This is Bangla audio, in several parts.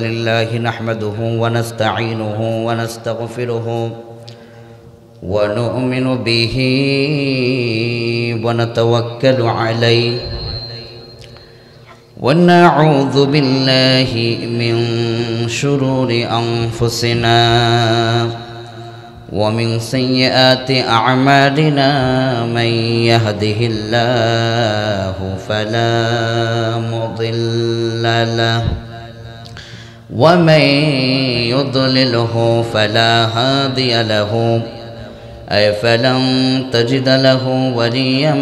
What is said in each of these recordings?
لله نحمده ونستعينه ونستغفره ونؤمن به ونتوكل عليه ونعوذ بالله من شرور أنفسنا ومن سيئات أعمالنا من يهده الله فلا مضل له ومن يضلله فلا هادي له فلن تجد له وليا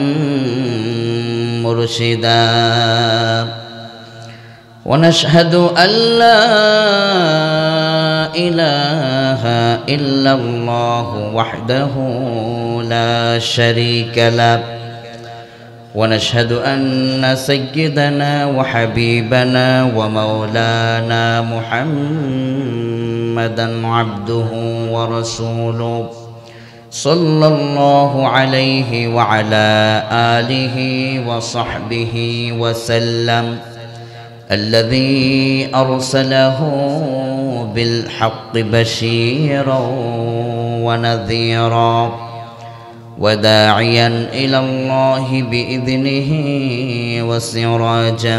مرشدا ونشهد أن لا إله إلا الله وحده لا شريك له ونشهد أن سيدنا وحبيبنا ومولانا محمدا عبده ورسوله صلى الله عليه وعلى آله وصحبه وسلم الذي أرسله بالحق بشيرا ونذيرا وداعيا إلى الله بإذنه وسراجا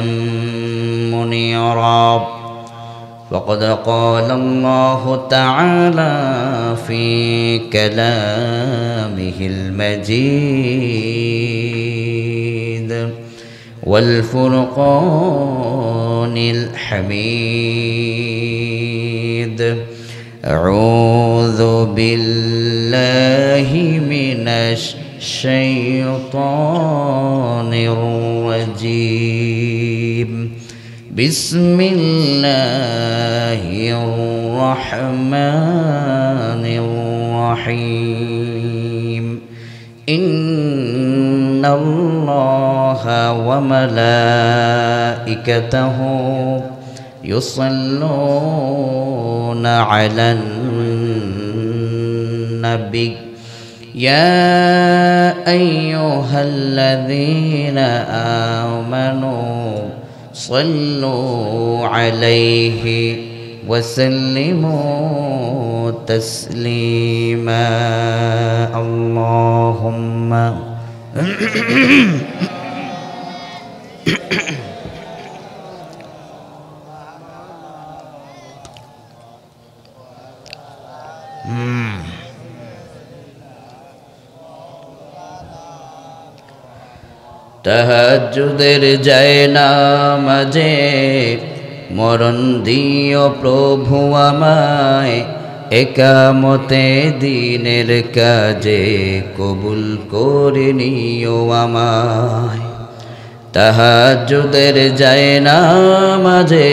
منيرا وقد قال الله تعالى في كلامه المجيد والفرقان الحميد أعوذ بالله من الشيطان الرجيم بسم الله الرحمن الرحيم إن الله وملائكته يصلون على النبي يا أيها الذين آمنوا صلوا عليه وسلموا تسليما اللهم তাহাজ্জুদের যায় নামাজে মরণ দিও প্রভু আমায় একামতে দিনের কাজে কবুল করে নিও আমায় তাহাজ্জুদের যায় নামাজে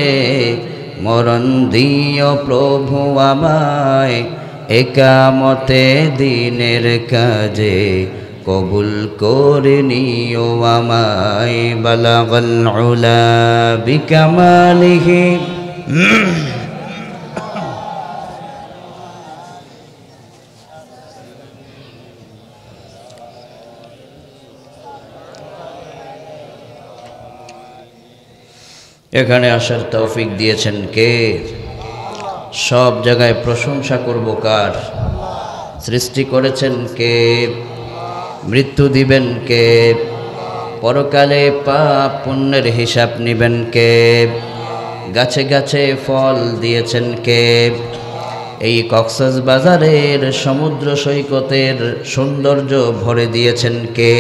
মরণ দিও প্রভু আমায় একামতে দিনের কাজে কবুল করে নিও আমায় বালাগাল উলা বিকামালিহি এখানে আসার তৌফিক দিয়েছেন কে? সব জায়গায় প্রশংসা করব কার? সৃষ্টি করেছেন কে? মৃত্যু দিবেন কে? পরকালে পাপ পুণ্যের হিসাব নিবেন কে? গাছে গাছে ফল দিয়েছেন কে? এই কক্সবাজারের সমুদ্র সৈকতের সৌন্দর্য ভরে দিয়েছেন কে?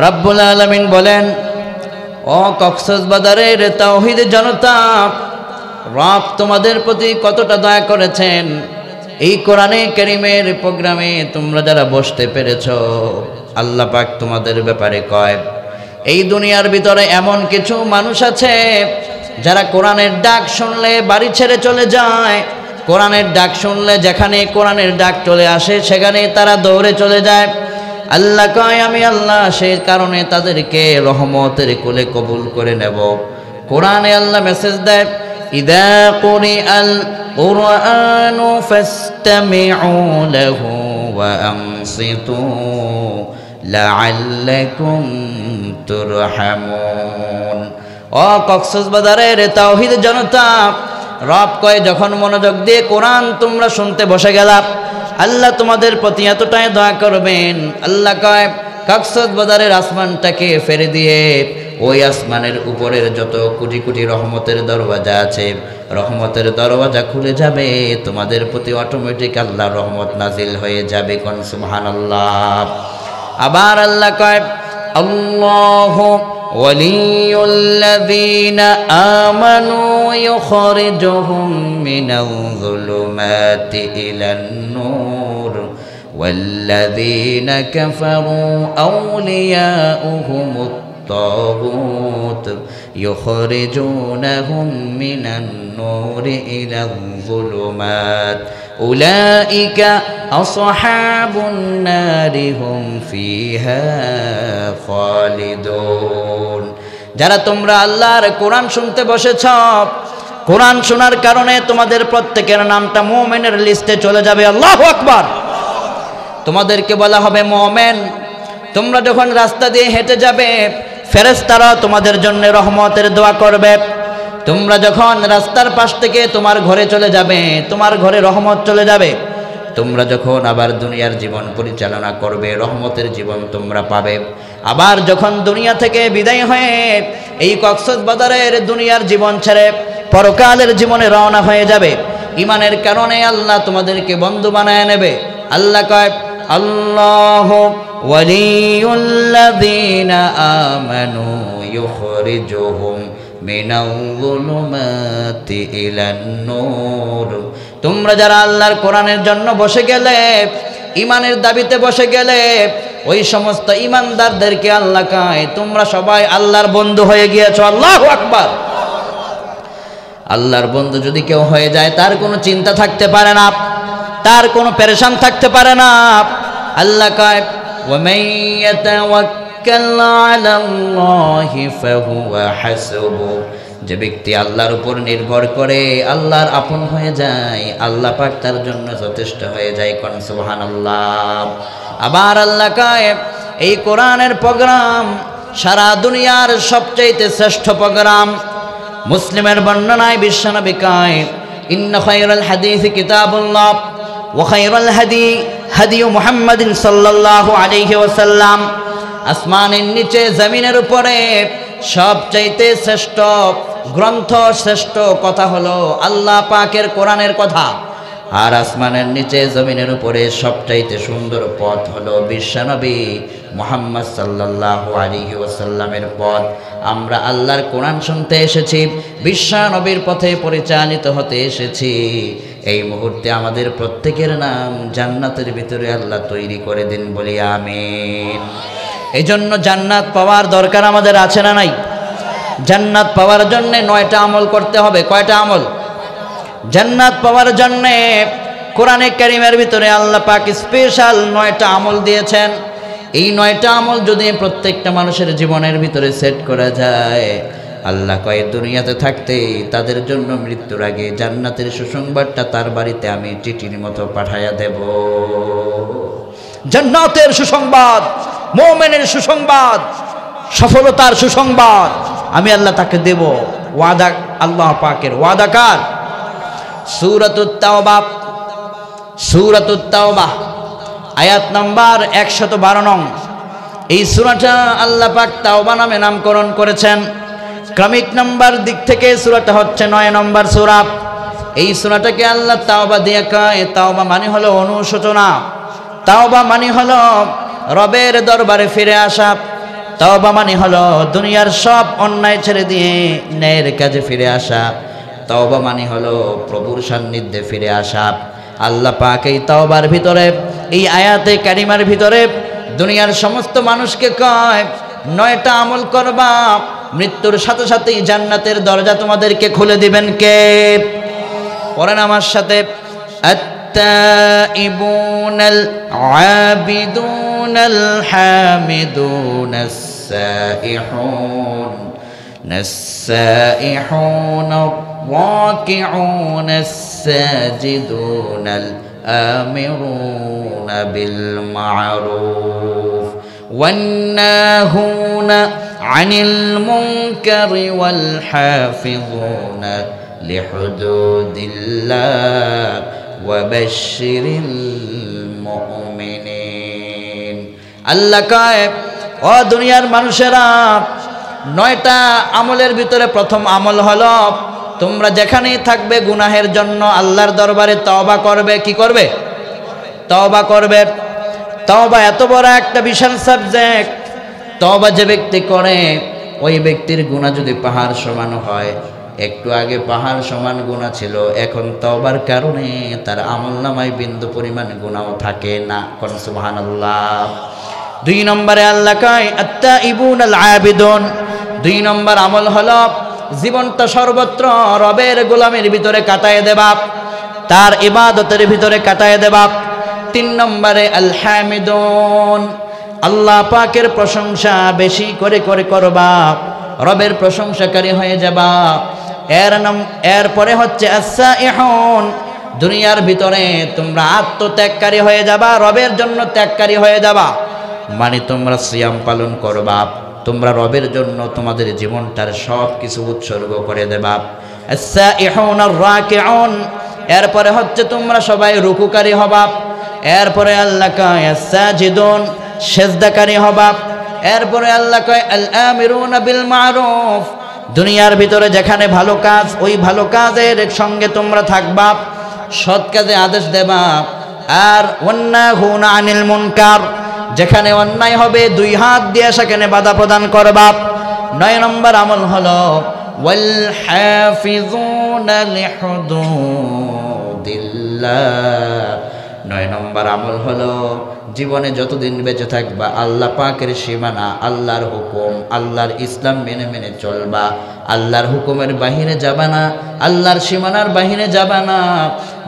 রাব্বুল আলামিন বলেন, ও কক্সবাজারের তাওহীদ জনতা, রব তোমাদের প্রতি কতটা দয়া করেছেন। এই কোরআনে কারীমের প্রোগ্রামে তোমরা যারা বসতে পেরেছো, আল্লাহ পাক তোমাদের ব্যাপারে কয়, এই দুনিয়ার ভিতরে এমন কিছু মানুষ আছে যারা কোরআনের ডাক শুনলে বাড়ি ছেড়ে চলে যায়। কোরআনের ডাক শুনলে যেখানে কোরআনের ডাক চলে আসে সেখানে তারা দৌড়ে চলে যায়। আল্লাহ কয়, আমি আল্লাহ সেই কারণে তাদেরকে রহমতের কোলে কবুল করে নেব। কোরআনে আল্লাহ মেসেজ দেয়, ইদা কুরিআল কুরআনু ফাসতামিউ লাহু ওয়া আনসিতু লাআল্লাকুম তুরহামুন। ও কক্সবাজারের তাওহীদ জনতা, রব কয় যখন মনোযোগ দিয়ে কোরআন তোমরা শুনতে বসে গেলা, আল্লাহ তোমাদের প্রতি এতটাই দয়া করবেন। আল্লাহ কয় কক্সবাজারের আসমানটাকে ফেরে দিয়ে ওই আসমানের উপরের যত কোটি কোটি রহমতের দরওয়াজা আছে, রহমতের দরওয়াজা খুলে যাবে, তোমাদের প্রতি অটোমেটিক আল্লাহর রহমত নাজিল হয়ে যাবে। কোন সুবহানাল্লাহ। আবার আল্লাহ কয় আল্লাহু ওয়ালিয়ুল্লাযীনা আমানু ইউখরিজুহুম মিনাল যুলুমাতি ইলান নূর ওয়াল্লাযীনা কাফারু আউলিয়াউহুমুত তাগুত ইউখরিজুনাহুম মিনান নূরি ইলাল যুলুমাত উলাইকা আসহাবুন নারি হুম ফিহা খালিদুন। যারা তোমরা আল্লাহর কোরআন শুনতে বসেছ, কোরআন শোনার কারণে তোমাদের প্রত্যেকের নামটা মুমিনের লিস্টে চলে যাবে। আল্লাহু আকবার। তোমাদেরকে বলা হবে মুমিন। তোমরা যখন রাস্তা দিয়ে হেঁটে যাবে, ফেরেশতারা তোমাদের জন্য রহমতের দোয়া করবে। তোমরা যখন রাস্তার পাশ থেকে তোমার ঘরে চলে যাবে, তোমার ঘরে রহমত চলে যাবে। তোমরা যখন আবার দুনিয়ার জীবন পরিচালনা করবে, রহমতের জীবন তোমরা পাবে। আবার যখন দুনিয়া থেকে বিদায় হয়ে এই কক্সবাজারের দুনিয়ার জীবন ছেড়ে পরকালের জীবনে রওনা হয়ে যাবে, ইমানের কারণে আল্লাহ তোমাদেরকে বন্ধু বানায় নেবে। আল্লাহ কয় আল্লাহু ওয়ালিয়ুল্লাযীনা আমানু ইউখরিজুহুম মিনাল যুলুমাতি ইলান নূর। তোমরা যারা আল্লাহর কোরআনের জন্য বসে গেলে, ইমানের দাবিতে বসে গেলে, ওই সমস্ত ইমানদারদেরকে আল্লাহ কয় তোমরা সবাই আল্লাহর বন্ধু হয়ে গিয়েছো। আল্লাহু আকবার। আল্লাহর বন্ধু যদি কেউ হয়ে যায়, তার কোনো চিন্তা থাকতে পারে না, তার কোনো পেরেশান থাকতে পারে না। আল্লাহ কয় ওয়ামান ইয়াতাওয়াক্কাল আলাল্লাহি ফাহুয়া হাসবুহু। যে ব্যক্তি আল্লাহর উপর নির্ভর করে, আল্লাহর আপন হয়ে যায়, আল্লাহ পাক তার জন্য যথেষ্ট হয়ে যায়। কোন সুবহানাল্লাহ। আবার আল্লাহ কয় এই কোরআনের প্রোগ্রাম সারা দুনিয়ার সবচেয়ে শ্রেষ্ঠ প্রোগ্রাম। মুসলিমের বর্ণনায় বিশ্বনবী কয় ইন্না খায়রাল হাদিস কিতাবুল্লাহ ওয়া খায়রাল হাদি হাদি মুহাম্মাদিন সাল্লাল্লাহু আলাইহি ওয়াসাল্লাম। আসমানের নিচে জমিনের উপরে সবচাইতে শ্রেষ্ঠ গ্রন্থ, শ্রেষ্ঠ কথা হলো আল্লাহ পাকের কোরআনের কথা। আর আসমানের নিচে জমিনের উপরে সবচাইতে সুন্দর পথ হলো বিশ্বনবী মুহাম্মদ সাল্লাল্লাহু আলাইহি ওয়াসাল্লামের পথ। আমরা আল্লাহর কোরআন শুনতে এসেছি, বিশ্বনবীর পথে পরিচালিত হতে এসেছি। এই মুহূর্তে আমাদের প্রত্যেকের নাম জান্নাতের ভিতরে আল্লাহ তৈরি করে দিন, বলি আমিন। এই জন্য জান্নাত পাওয়ার দরকার আমাদের আছে না নাই? জান্নাত পাওয়ার জন্য 9টা আমল করতে হবে। কয়টা আমল? জান্নাত পাওয়ার জন্য কোরআনে কারীমের ভিতরে আল্লাহ পাক স্পেশাল 9টা আমল দিয়েছেন। এই 9টা আমল যদি প্রত্যেকটা মানুষের জীবনের ভিতরে সেট করা যায়, আল্লাহ কয় দুনিয়াতে থাকতে তাদের জন্য মৃত্যুর আগে জান্নাতের সুসংবাদটা তার বাড়িতে আমি চিঠির মতো পাঠাইয়া দেব। জান্নাতের সুসংবাদ, মুমিনের সুসংবাদ, সফলতার সুসংবাদ আমি আল্লাহ তাকে দেব। ওয়াদা আল্লাহ পাকের। ওয়াদা কার? সূরাতুত তাওবা, সূরাতুত তাওবা আয়াত নাম্বার 112 নং। এই সূরাটা আল্লাহ পাক তাওবা নামে নামকরণ করেছেন। ক্রমিক নাম্বার দিক থেকে সূরাটা হচ্ছে 9 নম্বর সূরা। এই সূরাটাকে আল্লাহ তাওবা দিয়ে কয়, তাওবা মানে হলো অনুশোচনা, তাওবা মানে হলো রবের দরবারে ফিরে আসা, তাওবা মানে হলো দুনিয়ার সব অন্যায় ছেড়ে দিয়ে ন্যায়ের কাজে ফিরে আসা, তাওবা মানে হলো প্রভুর সান্নিধ্যে ফিরে আসা। আল্লাহ পাক এই তাওবার ভিতরে, এই আয়াতে কারিমার ভিতরে দুনিয়ার সমস্ত মানুষকে কয় 9টা আমল করবা, মৃত্যুর সাথে সাথেই জান্নাতের দরজা তোমাদেরকে খুলে দিবেন কে? পড়েন আমার সাথে, আত-তাইবুনাল আবিদুনাল হামিদুনাস সাইহুন السائحون الراكعون الساجدون الآمرون بالمعروف والناهون عن المنكر والحافظون لحدود الله وبشر المؤمنين আল্লাহ কয় ও দুনিয়ার মানুষেরা 9টা আমলের ভিতরে প্রথম আমল হলো তোমরা যেখানেই থাকবে গুনাহের জন্য আল্লাহর দরবারে তওবা করবে। কি করবে? তওবা করবে। তওবা এত বড় একটা বিশাল সাবজেক্ট। তওবা যে ব্যক্তি করে ওই ব্যক্তির গুনাহ যদি পাহাড় সমান হয়, একটু আগে পাহাড় সমান গুনাহ ছিল, এখন তওবার কারণে তার আমলনামায় বিন্দু পরিমাণ গুনাহও থাকে না। কোন সুবহানাল্লাহ। 2 নম্বরে আল্লাহ কয় আত্তাইবুন আল আবিদুন। 2 নম্বর আমল হলো জীবনটা সর্বত্র রবের গোলামের ভিতরে কাটায় দেবা, তার ইবাদতের ভিতরে কাটায় দেবা। 3 নম্বরে আল হামিদুন, আল্লাহ পাকের প্রশংসা বেশি করে করে করবা, রবের প্রশংসাকারী হয়ে যাবা। এরপরে হচ্ছে as-সাইহুন, দুনিয়ার ভিতরে তোমরা আত্মত্যাগকারী হয়ে যাবা, রবের জন্য ত্যাগকারী হয়ে যাবা। মানে তোমরা সিয়াম পালন করবা, তোমরা রবের জন্য তোমাদের জীবনটার সব কিছু উৎসর্গ করে দেবা। as-সাইহুন আর-রাকিউন, এরপরে হচ্ছে তোমরা সবাই রুকুকারী হবা। এরপরে আল্লাহ কয় as-সাজিদুন, সেজদাকারী হবা। এরপরে আল্লাহ কয় আল-আমিরুনা বিল মারুফ, দুনিয়ার ভিতরে যেখানে ভালো কাজ ওই ভালো কাজের সঙ্গে তোমরা থাকবা, সৎ কাজে আদেশ দেবা। আর ওয়ান্নাহুনা আনিল মুনকার, যেখানে অন্যায় হবে 2 হাত দিয়ে সেখানে বাধা প্রদান করবা। 9 নম্বর আমল হলো ওয়াল হাফিজুনা লিহুদুদিল্লাহ। 9 নম্বর আমল হলো জীবনে যতদিন বেঁচে থাকবা আল্লাহ পাকের সীমানা, আল্লাহর হুকুম, আল্লাহর ইসলাম মেনে মেনে চলবা। আল্লাহর হুকুমের বাহিরে যাবা না, আল্লাহর সীমানার বাহিরে যাবা না।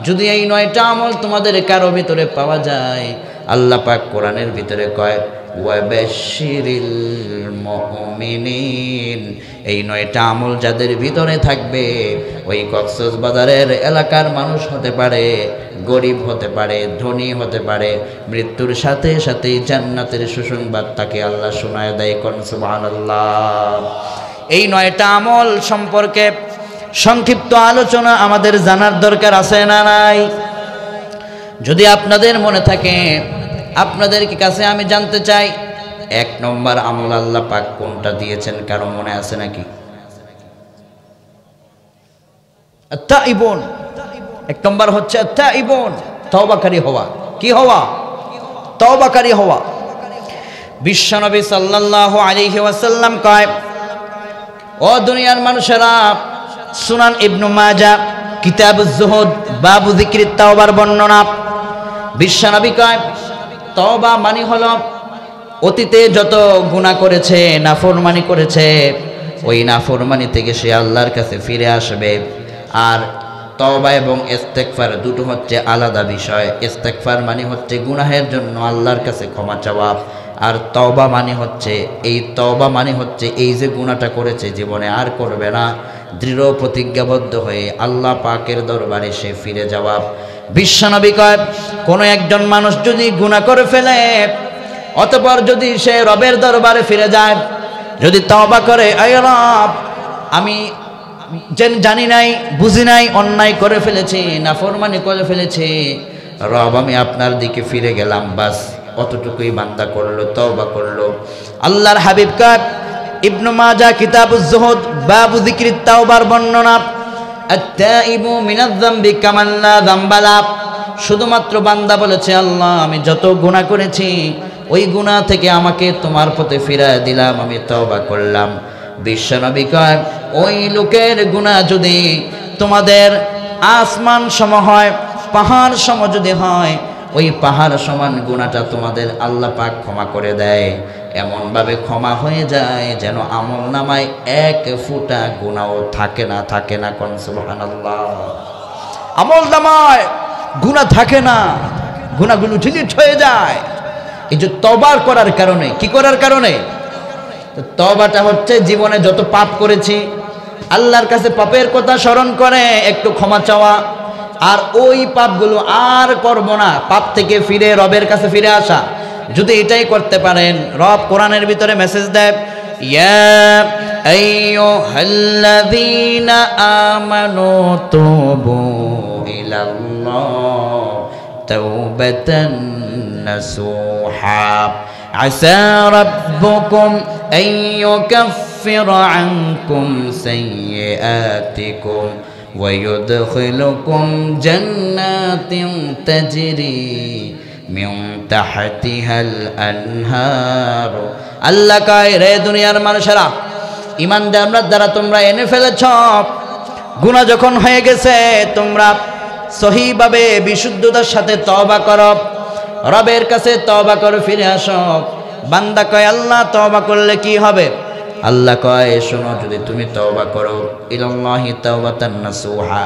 যদি এই 9টা আমল তোমাদের কারো ভিতরে পাওয়া যায়, আল্লাহ পাক কোরআনের ভিতরে কয় ওয়াবাশশিরিল মুমিনিন, এই 9টা আমল যাদের ভিতরে থাকবে ওই কক্সবাজারের এলাকার মানুষ হতে পারে, গরিব হতে পারে, ধনী হতে পারে, মৃত্যুর সাথে সাথেই জান্নাতের সুসংবাদ তাকে আল্লাহ শোনায় দেয়। কোন সুবহানাল্লাহ। এই 9টা আমল সম্পর্কে সংক্ষিপ্ত আলোচনা আমাদের জানার দরকার আছে না নাই? যদি আপনাদের মনে থাকে, আপনাদের কাছে আমি জানতে চাই 1 নম্বর আমল আল্লাহ পাক কোনটা দিয়েছেন, কারো মনে আছে নাকি? আত্তাইবুন, 1 নম্বর হচ্ছে আত্তাইবুন, তওবাকারী হওয়া। কি হওয়া? তওবাকারী হওয়া। বিশ্বনবী সাল্লাল্লাহু আলাইহি ওয়াসাল্লাম কয় ও দুনিয়ার মানুষেরা, সুনান ইবনে মাজাহ কিতাবুজ যুহুদ বাবু যিকরিত তাওবার বর্ণনা। বিশ্বনবী কয় তওবা মানে হলো অতীতে যত গুনাহ করেছে, নাফরমানি করেছে, ওই নাফরমানি থেকে সে আল্লাহর কাছে ফিরে আসবে। আর তওবা এবং ইস্তেগফার দুটো হচ্ছে আলাদা বিষয়। ইস্তেগফার মানে হচ্ছে গুনাহের জন্য আল্লাহর কাছে ক্ষমা চাওয়া, আর তওবা মানে হচ্ছে এই যে গুনাহটা করেছে জীবনে আর করবে না, দৃঢ় প্রতিজ্ঞাবদ্ধ হয়ে আল্লাহ পাকের দরবারে সে ফিরে যাওয়া। বিশ্বনবী কয় কোনো একজন মানুষ যদি গুনাহ করে ফেলে, অতঃপর যদি সে রবের দরবারে ফিরে যায়, যদি তওবা করে, আয় রব আমি জানি নাই, বুঝি নাই, অন্যায় করে ফেলেছি, নাফরমানি করে ফেলেছি, রব আমি আপনার দিকে ফিরে গেলাম, বাস অতটুকুই বান্দা করলো, তওবা করলো। আল্লাহর হাবিব কয় ইবনে মাজাহ কিতাবুজ যুহুদ বাবু যিকরিত তাওবার বর্ণনা, আত-তাইবু মিনাজ যামবি কামান লা যামবা লা, শুধুমাত্র বান্দা বলেছে আল্লাহ আমি যত গুনাহ করেছি ওই গুনাহ থেকে আমাকে তোমার পথে ফিরিয়ে দিলাম, আমি তওবা করলাম। বিশ্বনবী কয় ওই লোকের গুনাহ যদি তোমাদের আসমান সম হয়, পাহাড় সম যদি হয়, ওই পাহাড় সমান গুনাহটা তোমাদের আল্লাহ পাক ক্ষমা করে দেয়। এমনভাবে ক্ষমা হয়ে যায় যেন আমল নামায় 1 ফোঁটা গুনাহও থাকে না। কোন সুবহানাল্লাহ। আমল নামায় গুনাহ থাকে না, গুনাহগুলো ডিলিট হয়ে যায়। এই যে তওবার করার কারণে, কি করার কারণে? তওবাটা হচ্ছে জীবনে যত পাপ করেছি আল্লাহর কাছে পাপের কথা স্মরণ করে একটু ক্ষমা চাওয়া, আর ওই পাপগুলো আর করব না, পাপ থেকে ফিরে রবের কাছে ফিরে আসা। যদি এটাই করতে পারেন, রব কোরআনের ভিতরে মেসেজ দেয়, ইয়া আইয়ুহাল্লাযীনা আমানু তুবু ইলাল্লাহ তাওবাতান নাসুহা আসা রাব্বুকুম আন ইউকাফফিরা আনকুম সাইয়্যাতিকুম ওয়া ইউদখিলুকুম জান্নাতিন তাজরি মিন তাহতিহাল আনহার। আল্লাহ কয়, রে দুনিয়ার মানুষেরা, ঈমানদারদের দ্বারা তোমরা এনে ফেলেছ, গুনাহ যখন হয়ে গেছে তোমরা সহিভাবে বিশুদ্ধতার সাথে তওবা করো, রবের কাছে তওবা করে ফিরে আসো। বান্দা কয়, আল্লাহ তওবা করলে কি হবে? আল্লাহ কয়, শোনো, যদি তুমি তওবা করো, ইলাল্লাহি তাওবাতান নাসুহা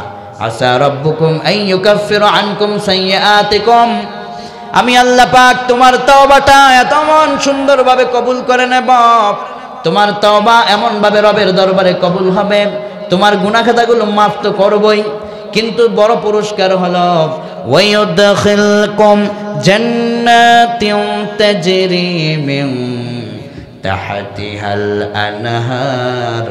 আসা রাব্বুকুম আন ইউকাফফিরা আনকুম সাইয়্যাতিকুম, আমি আল্লাহ পাক তোমার তওবাটা এমন সুন্দরভাবে কবুল করে নেব, তোমার তওবা এমন ভাবে রবের দরবারে কবুল হবে, তোমার গুনাহ খাতাগুলো মাফ তো করবই, কিন্তু বড় পুরস্কার হলো ওয়ায়ুদখিলকুম জান্নাতিন তাজরি মিন তাহতিহাল আনহার।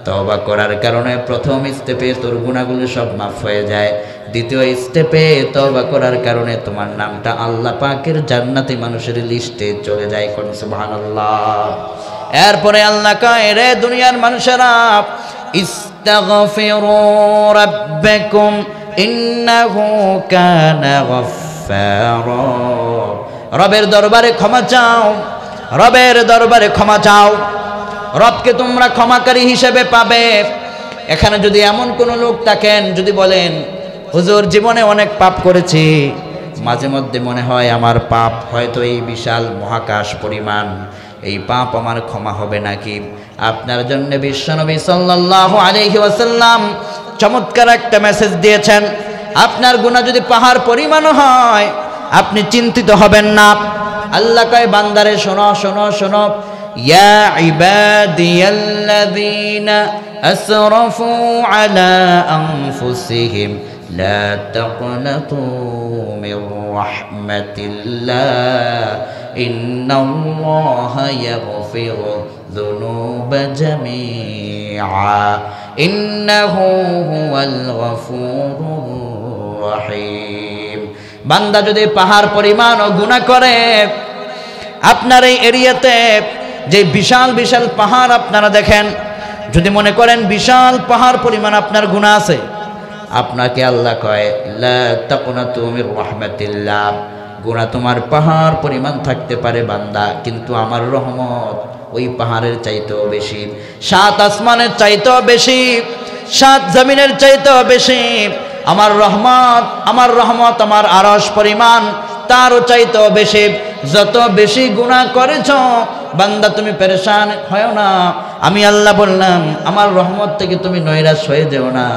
তওবা করার কারণে প্রথম স্টেপে তোর গুনাহগুলো সব মাফ হয়ে যায়, দ্বিতীয় স্টেপে তওবা করার কারণে তোমার নামটা আল্লাহ পাকের জান্নাতি মানুষের লিস্টে চলে যায়। কোন সুবহানাল্লাহ। এরপরে আল্লাহ কয়, রে দুনিয়ার মানুষেরা, ইস্তাগফিরু রাব্বাকুম ইন্নাহু কানা গফফারা, রবের দরবারে ক্ষমা চাও, রবের দরবারে ক্ষমা চাও, রবকে তোমরা ক্ষমাকারী হিসেবে পাবে। এখানে যদি এমন কোনো লোক থাকেন, যদি বলেন, হুজুর জীবনে অনেক পাপ করেছি, মাঝে মধ্যে মনে হয় আমার পাপ হয়তো এই বিশাল মহাকাশ পরিমাণ, এই পাপ আমার ক্ষমা হবে নাকি? আপনার জন্য বিশ্বনবী সাল্লাল্লাহু আলাইহি ওয়াসাল্লাম চমৎকার একটা মেসেজ দিয়েছেন। আপনার গুনাহ যদি পাহাড় পরিমাণ হয়, আপনি চিন্তিত হবেন না। আল্লাহ কয়, বান্দারে শোনো শোনো শোনো, ইয়া ইবাদিয়াল্লাযীনা আসরাফু আলা আনফুসিহিম লা তাকনাতু মির রাহমাতিল্লাহ ইন্নাল্লাহা ইয়াগফিরু যুনুবা জামিআ ইন্নাহু হুয়াল গফুরুর রহিম। বান্দা যদি পাহাড় পরিমাণ গুনাহ করে, আপনার এই এরিয়াতে যে বিশাল বিশাল পাহাড় আপনারা দেখেন, যদি মনে করেন বিশাল পাহাড় পরিমাণ আপনার গুনাহ আছে, আপনাকে আল্লাহ কয়, লা তাকনাতু মির রাহমাতিল্লাহ, গুনাহ তোমার পাহাড় পরিমাণ থাকতে পারে বান্দা, কিন্তু আমার রহমত ওই পাহাড়ের চাইতেও বেশি, 7 আসমানের চাইতেও বেশি, 7 জমিনের চাইতেও বেশি। আমার রহমত আমার আরশ পরিমাণ, তারও চাইতেও বেশি। যত বেশি গুনাহ করেছ বান্দা, তুমি পেরেশান হয় না। আমি আল্লাহ বললাম, আমার রহমত থেকে তুমি নৈরাশ হয়ে যেও না।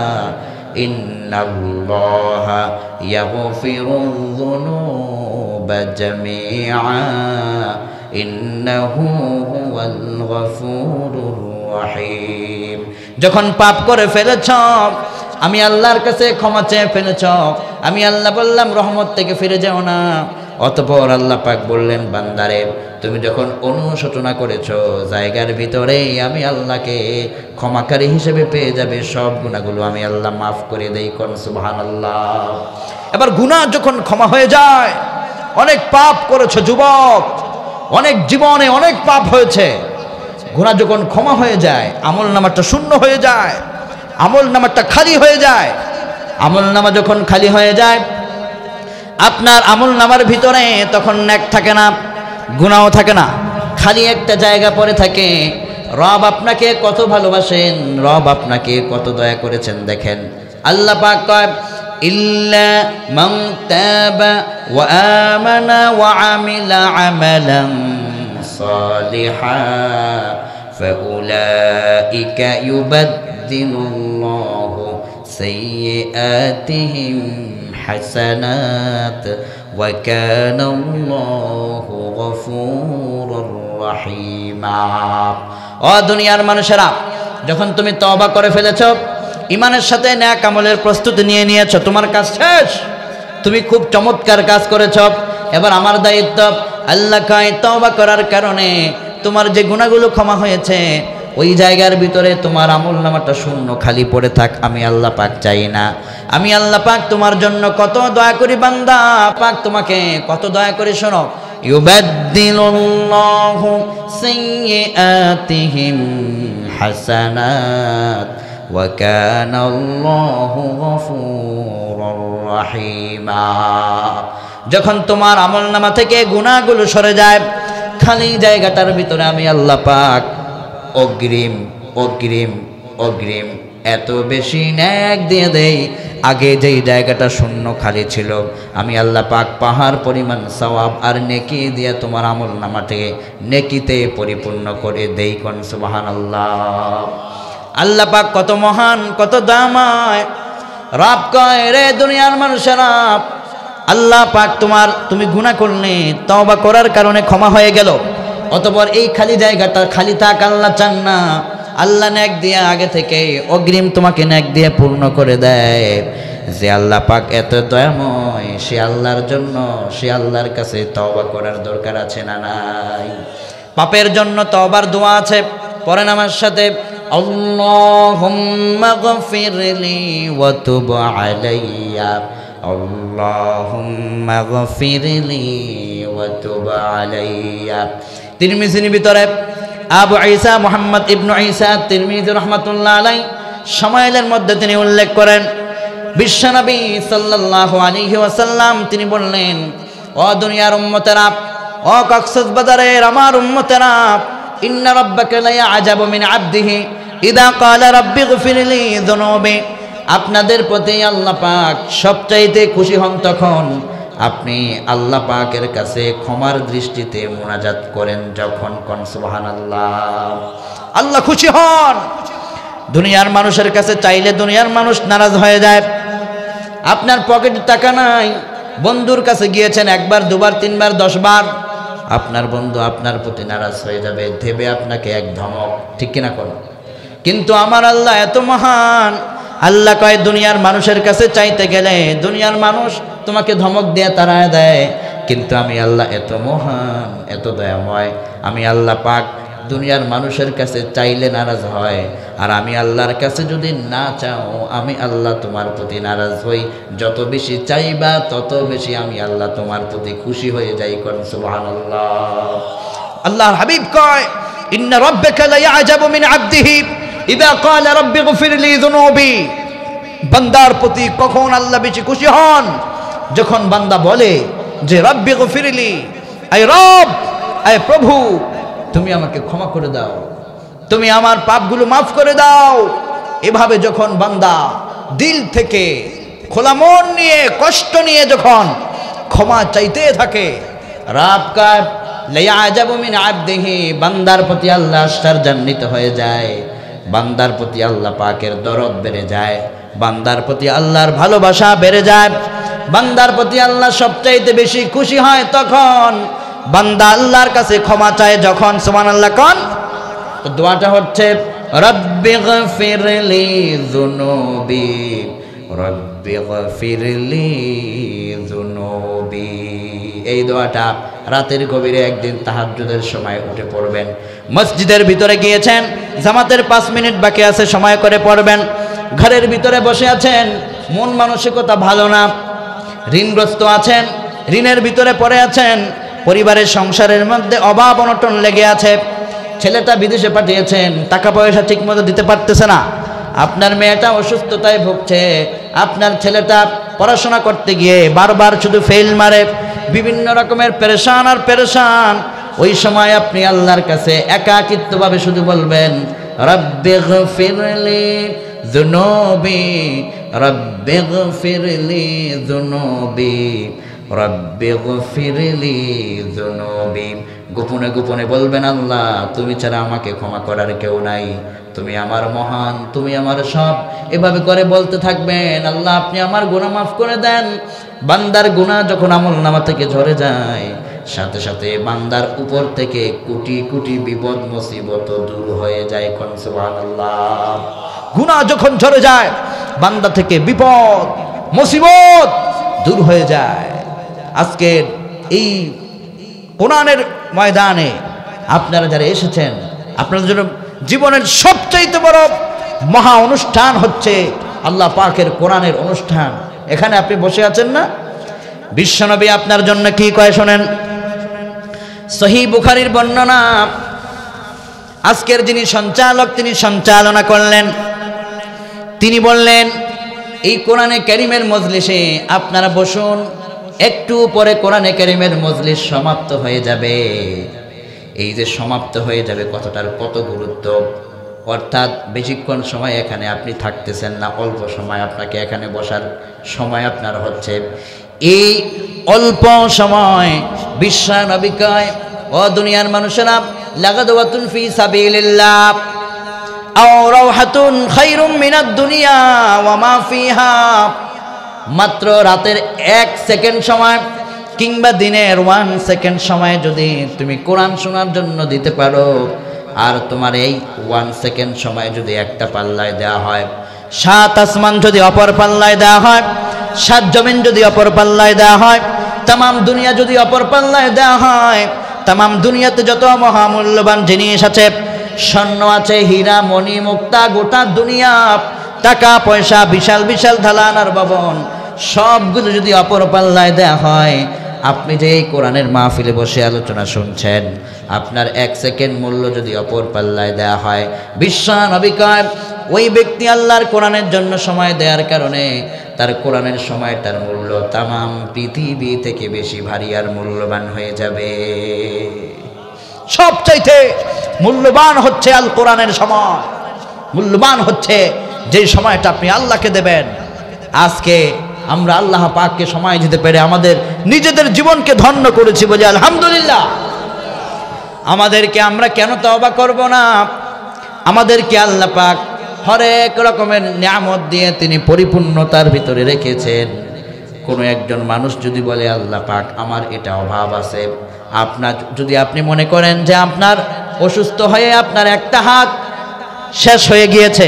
ইন্নাল্লাহা ইয়াগফিরুয যুনুবা জামিআ ইন্নাহু হুয়াল গফুরুর রহিম। যখন পাপ করে ফেলেছ, আমি আল্লাহর কাছে ক্ষমা চেয়ে ফেলেছ, আমি আল্লাহ বললাম রহমত থেকে ফিরে যাও না। অতঃপর আল্লাহ পাক বললেন, বান্দারে তুমি যখন অনুশোচনা করেছ, জায়গার ভিতরেই আমি আল্লাহকে ক্ষমাকারী হিসেবে পেয়ে যাবে, সব গুনাহগুলো আমি আল্লাহ মাফ করে দেই। কোন সুবহানাল্লাহ। এবার গুনাহ যখন ক্ষমা হয়ে যায়, অনেক পাপ করেছো যুবক, অনেক জীবনে অনেক পাপ হয়েছে, গুনাহ যখন ক্ষমা হয়ে যায়, আমল নামাটা শূন্য হয়ে যায়, আমল নামাটা খালি হয়ে যায়। আমল নামা যখন খালি হয়ে যায়, আপনার আমল নামার ভিতরে তখন নেক থাকে না, গুনাহও থাকে না, খালি একটা জায়গা পড়ে থাকে। রব আপনাকে কত ভালোবাসেন, রব আপনাকে কত দয়া করেছেন দেখেন। আল্লাহ পাক কয়, ইল্লা মান তাবা ওয়া আমানা ওয়া আমিলা আমালান সালিহা ফাউলাইকা ইউবাদদিলুল্লাহু সাইয়্যাতিহিম হাসানাত ওয়া কানাল্লাহু গফুরুর রহিমা। ও দুনিয়ার মানুষেরা, যখন তুমি তওবা করে ফেলেছো, ইমানের সাথে নেক আমলের প্রস্তুতি নিয়ে নিয়েছো, তোমার কাজ শেষ, তুমি খুব চমৎকার কাজ করেছো। এবার আমার দায়িত্ব, আল্লাহ কয় তওবা করার কারণে তোমার যে গুনাহগুলো ক্ষমা হয়েছে ওই জায়গার ভিতরে তোমার আমলনামাটা শূন্য খালি পড়ে থাক, আমি আল্লাহ পাক চাই না। আমি আল্লাহ পাক তোমার জন্য কত দয়া করি বান্দা পাক, তোমাকে কত দয়া করে। শোনো, ইউবাদদিলুল্লাহু সাইয়্যাতিহিম হাসানাত ওয়া কানাল্লাহু গফুরুর রাহিমা। যখন তোমার আমলনামা থেকে গুনাহগুলো সরে যায়, খালি জায়গাটার ভিতরে আমি আল্লাহ পাক অগ্রিম অগ্রিম অগ্রিম এত বেশি নেক দিয়ে দেই, আগে যেই জায়গাটা শূন্য খালি ছিল আমি আল্লাহ পাক পাহাড় পরিমাণ সওয়াব আর নেকি দিয়ে তোমার আমলনামাটাকে নেকিতে পরিপূর্ণ করে দেই। কোন সুবহানাল্লাহ। আল্লাহ পাক কত মহান, কত দামায়। রব কয়, রে দুনিয়ার মানুষেরা, আল্লাহ পাক তুমি গুনাহ করলে তওবা করার কারণে ক্ষমা হয়ে গেল, অতঃপর এই খালি জায়গাটা খালি থাক আল্লাহ চান না। আল্লাহ নেক দিয়ে আগে থেকে অগ্রিম তোমাকে নেক দিয়ে পূর্ণ করে দেয়। যে আল্লাহ পাক এত দয়াময়, সে আল্লাহর জন্য সে আল্লাহর কাছে তওবা করার দরকার আছে না নাই? পাপের জন্য তওবার দোয়া আছে, পড়েন আমার সাথে, আল্লাহুম্মা গফিরলি ওয়া তুব আলাইয়া, আল্লাহুম্মা গফিরলি ওয়া তুব আলাইয়া। তিরমিজির ভিতরে আবু ঈসা মুহাম্মদ ইবনে ঈসা তিরমিজি রাহমাতুল্লাহ আলাইহি শামাইলের মধ্যে তিনি উল্লেখ করেন, বিশ্বনবী সাল্লাল্লাহু আলাইহি ওয়াসাল্লাম তিনি বললেন, ও দুনিয়ার উম্মতেরা, ও কক্সবাজারের আমার উম্মতেরা, ইন্না রাব্বাকা লা ইয়াজাবু মিন আবদিহি ইযা ক্বালা রাব্বিগফিরলি যুনুবি। আপনাদের প্রতি আল্লাহ পাক সবচাইতে খুশি হন তখন আপনি আল্লাহ পাকের কাছে ক্ষমার দৃষ্টিতে মুনাজাত করেন যখন। কোন সুবহানাল্লাহ। আল্লাহ খুশি হন। দুনিয়ার মানুষের কাছে চাইলে দুনিয়ার মানুষ নারাজ হয়ে যায়। আপনার পকেটে টাকা নাই, বন্ধুর কাছে গিয়েছেন একবার, দুবার, তিনবার, 10 বার, আপনার বন্ধু আপনার প্রতি নারাজ হয়ে যাবে, দেবে আপনাকে এক ধমক, ঠিক কিনা কোন? কিন্তু আমার আল্লাহ এত মহান, আল্লাহ কয় দুনিয়ার মানুষের কাছে চাইতে গেলে দুনিয়ার মানুষ তোমাকে ধমক দিয়ে তাড়ায় দেয়, কিন্তু আমি আল্লাহ এত মহান, এত দয়াময়, আমি আল্লাহ পাক দুনিয়ার মানুষের কাছে চাইলে নারাজ হয়, আর আমি আল্লাহর কাছে যদি না চাও আমি আল্লাহ তোমার প্রতি নারাজ হই। যত বেশি চাইবা তত বেশি আমি আল্লাহ তোমার প্রতি খুশি হয়ে যাই। কোন সুবহানাল্লাহ। আল্লাহর হাবিব কয়, ইন্না রাব্বাকা লা ইয়াজাবু মিন আবদিহি ইযা ক্বালা রাব্বিগফিরলি যুনুবি। বান্দার প্রতি কখন আল্লাহ বেশি খুশি হন? যখন বান্দা বলে যে রাব্বিগফিরলি, আয় রব, আয় প্রভু, তুমি আমাকে ক্ষমা করে দাও, তুমি আমার পাপগুলো মাফ করে দাও। এভাবে যখন বান্দা দিল থেকে খোলা মন নিয়ে কষ্ট নিয়ে যখন ক্ষমা চাইতে থাকে, রব কয় লা ইয়াজাবু মিন আবদিহি, বান্দার প্রতি আল্লাহ আশ্চর্যান্বিত হয়ে যায়, বান্দার প্রতি আল্লাহ পাকের দরদ বেড়ে যায়, বান্দার প্রতি আল্লাহর ভালোবাসা বেড়ে যায়, বান্দার প্রতি আল্লাহ সবচাইতে বেশি খুশি হয় তখন বান্দা আল্লাহর কাছে ক্ষমা চায় যখন। সুবহানাল্লাহ। কোন তো দোয়াটা হচ্ছে রাব্বিগফিরলি যুনুবি, রাব্বিগফিরলি যুনুবি। এই দোয়াটা রাতের গভীরে একদিন তাহাজ্জুদের সময় উঠে পড়বেন। মসজিদের ভিতরে গিয়েছেন, জামাতের 5 মিনিট বাকি আছে, সময় করে পড়বেন। ঘরের ভিতরে বসে আছেন, মন মানসিকতা ভালো না, ঋণগ্রস্ত আছেন, ঋণের ভিতরে পড়ে আছেন, পরিবারের সংসারের মধ্যে অভাব অনটন লেগে আছে, ছেলেটা বিদেশে পাঠিয়েছেন, টাকা পয়সা ঠিকমতো দিতে পারতেছে না, আপনার মেয়েটা অসুস্থতায় ভুগছে, আপনার ছেলেটা পড়াশোনা করতে গিয়ে বারবার শুধু ফেল মারে, বিভিন্ন রকমের পেরেশান আর পেরেশান। ওই সময় আপনি আল্লাহর কাছে একাকিত্বভাবে শুধু বলবেন রাব্বিগফিরলি যুনুবি, রাব্বিগফিরলি যুনুবি, রাব্বিগফিরলি যুনুবি। গোপনে গোপনে বলবেন, আল্লাহ তুমি ছাড়া আমাকে ক্ষমা করার কেউ নাই, তুমি আমার মহান, তুমি আমার সব। এভাবে করে বলতে থাকবেন, আল্লাহ আপনি আমার গুনাহ মাফ করে দেন। বান্দার গুনাহ যখন আমলনামা থেকে ঝরে যায়, সাথে সাথে বান্দার উপর থেকে কোটি কোটি বিপদ মুসিবত দূর হয়ে যায়। কোন সুবহানাল্লাহ। গুনাহ যখন ঝরে যায় বান্দা থেকে বিপদ মুসিবত দূর হয়ে যায়। আজকের এই কোরআনের ময়দানে আপনারা যারা এসেছেন, আপনাদের জন্য জীবনের সবচাইতে বড় মহা অনুষ্ঠান হচ্ছে আল্লাহ পাকের কোরআনের অনুষ্ঠান। এখানে আপনি বসে আছেন না, বিশ্বনবী আপনার জন্য কি কয় শোনেন। সহিহ বুখারীর বর্ণনা, আজকের যিনি সঞ্চালক তিনি সঞ্চালনা করলেন, তিনি বললেন এই কোরআনে কারীমের মজলিসে আপনারা বসুন, একটু পরে কোরআনে কারীমের মজলিস সমাপ্ত হয়ে যাবে। এই যে সমাপ্ত হয়ে যাবে কথাটার কত গুরুত্ব, অর্থাৎ বেশিক্ষণ সময় এখানে আপনি থাকতেছেন না, অল্প সময় আপনাকে এখানে বসার সময় আপনার হচ্ছে। এই অল্প সময় বিশ্ব নবী কয়, ও দুনিয়ার মানুষেরা, লাগাদওয়াতুন ফি সাবিলিল্লাহ আও রাওহাতুন খায়রুম মিনাদ দুনিয়া ওয়া মা ফিহা। মাত্র রাতের 1 সেকেন্ড সময় কিংবা দিনের 1 সেকেন্ড সময় যদি তুমি কোরআন শোনার জন্য দিতে পারো, আর তোমার এই 1 সেকেন্ড সময় যদি একটা পাল্লায় দেওয়া হয়, 7 আসমান যদি অপর পাল্লায় দেওয়া হয়, 7 জমিন যদি অপর পাল্লায় দেওয়া হয়, তামাম দুনিয়া যদি অপর পাল্লায় দেওয়া হয়, তামাম দুনিয়াতে যত মহামূল্যবান জিনিস আছে, স্বর্ণ আছে, হীরা মণি মুক্তা, গোটা দুনিয়া, টাকা পয়সা, বিশাল বিশাল দালান আর ভবন, সবগুলো যদি অপর পাল্লায় দেওয়া হয়, আপনি যে এই কোরআনের মাহফিলে বসে আলোচনা শুনছেন, আপনার 1 সেকেন্ড মূল্য যদি অপর পাল্লায় দেওয়া হয়, বিশ্ব নবী কয় ওই ব্যক্তি আল্লাহর কোরআনের জন্য সময় দেওয়ার কারণে তার কোরআনের সময়টার মূল্য তামাম পৃথিবী থেকে বেশি ভারী আর মূল্যবান হয়ে যাবে। সবচাইতে মূল্যবান হচ্ছে আল কোরআনের সময়, মূল্যবান হচ্ছে যে সময়টা আপনি আল্লাহকে দেবেন। আজকে আমরা আল্লাহ পাককে সময় দিতে পেরে আমাদের নিজেদের জীবনকে ধন্য করেছি, বলি আলহামদুলিল্লাহ। আমাদেরকে আমরা কেন তওবা করব না? আমাদেরকে আল্লাহ পাক হরেক রকমের নিয়ামত দিয়ে তিনি পরিপূর্ণতার ভিতরে রেখেছেন। কোনো একজন মানুষ যদি বলে আল্লাহ পাক আমার এটা অভাব আছে, আপনার যদি আপনি মনে করেন যে আপনার অসুস্থ হয়ে আপনার একটা হাত শেষ হয়ে গিয়েছে,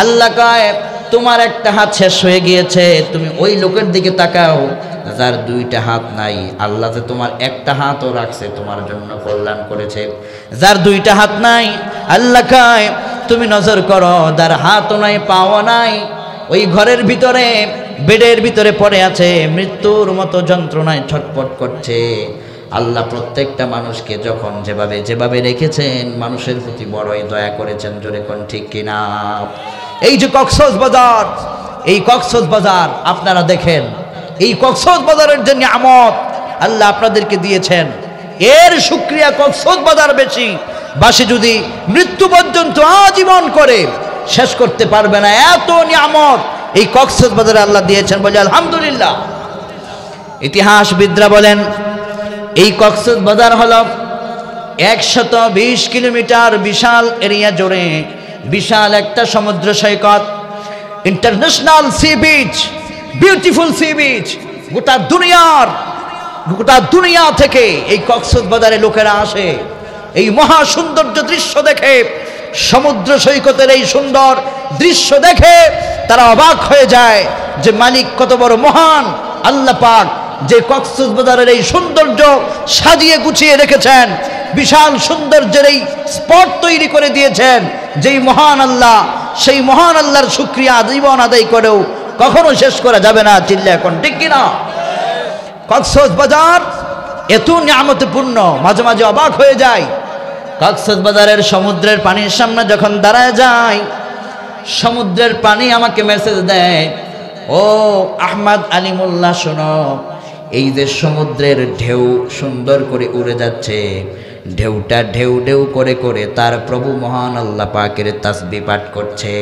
আল্লাহ কয় তোমার একটা হাত শেষ হয়ে গিয়েছে, তুমি ওই লোকের দিকে তাকাও যার 2টা হাত নাই, আল্লাহ যে তোমার একটা হাতও রাখছে তোমার জন্য কল্যাণ করেছে। যার 2টা হাত নাই, আল্লাহ কয় তুমি নজর করো যার হাতও নাই পাও নাই, ওই ঘরের ভিতরে বেডের ভিতরে পড়ে আছে, মৃত্যুর মতো যন্ত্রণায় ছটফট করছে। আল্লাহ প্রত্যেকটা মানুষকে যখন যেভাবে যেভাবে রেখেছেন, মানুষের প্রতি বড়ই দয়া করেছেন, জোরে কোন ঠিক কিনা? এই যে কক্সবাজার, এই কক্সবাজার আপনারা দেখেন, এই কক্সবাজারের যে নিয়ামত আল্লাহ আপনাদেরকে দিয়েছেন, এর শুকরিয়া কক্সবাজার বেশি বাসী যদি মৃত্যু পর্যন্ত আজীবন করে শেষ করতে পারবে না। এত নিয়ামত এই কক্সবাজারে আল্লাহ দিয়েছেন, বলে আলহামদুলিল্লাহ। ইতিহাসবিদরা বলেন এই কক্সবাজার হলো 120 কিলোমিটার বিশাল এরিয়া জুড়ে বিশাল একটা সমুদ্র সৈকত, international sea beach, beautiful sea beach. গোটা দুনিয়া থেকে এই কক্সবাজারে লোকেরা আসে এই মহা সৌন্দর্য দৃশ্য দেখে, সমুদ্র সৈকতের এই সুন্দর দৃশ্য দেখে তারা অবাক হয়ে যায় যে মালিক কত বড় মহান। আল্লাহ পাক যে কক্সবাজারের এই সৌন্দর্য সাজিয়ে গুছিয়ে রেখেছেন, বিশাল সৌন্দর্যের এই স্পট তৈরি করে দিয়েছেন, যেই মহান আল্লাহ, সেই মহান আল্লাহর শুকরিয়া জীবন আদায় করেও কখনো শেষ করা যাবে না। চিল্লা এখন ঠিক কিনা? কক্সবাজার এত নিয়ামতে পূর্ণ, মাঝে মাঝে অবাক হয়ে যায়। কক্সবাজারের সমুদ্রের পানির সামনে যখন দাঁড়ায় যায়, সমুদ্রের পানি আমাকে মেসেজ দেয়, ও আহমদ আলী মোল্লা শোনো, এই যে সমুদ্রের ঢেউ সুন্দর করে উড়ে যাচ্ছে, ঢেউটা ঢেউ ঢেউ করে করে তার প্রভু মহান আল্লাহ পাকের তাসবিহ পাঠ করছে।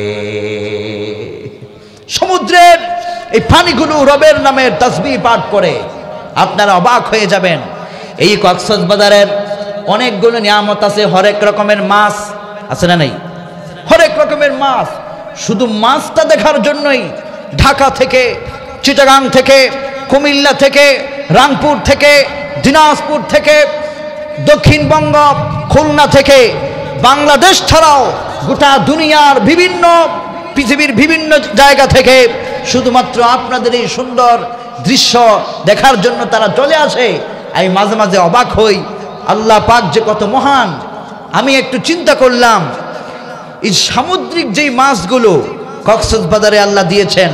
সমুদ্রের এই পানিগুলো রবের নামের তাসবিহ পাঠ করে, আপনারা অবাক হয়ে যাবেন। এই কক্সবাজারের অনেকগুলো নিয়ামত আছে, হরেক রকমের মাছ আছে না নাই? হরেক রকমের মাছ। শুধু মাছটা দেখার জন্যই ঢাকা থেকে, চিটাগাং থেকে, কুমিল্লা থেকে, রাংপুর থেকে, দিনাজপুর থেকে, দক্ষিণবঙ্গ খুলনা থেকে, বাংলাদেশ ছাড়াও গোটা দুনিয়ার বিভিন্ন পৃথিবীর বিভিন্ন জায়গা থেকে শুধুমাত্র আপনাদের এই সুন্দর দৃশ্য দেখার জন্য তারা চলে আসে। আমি মাঝে মাঝে অবাক হই, আল্লাহ পাক যে কত মহান। আমি একটু চিন্তা করলাম, এই সামুদ্রিক যেই মাছগুলো কক্সবাজারে আল্লাহ দিয়েছেন,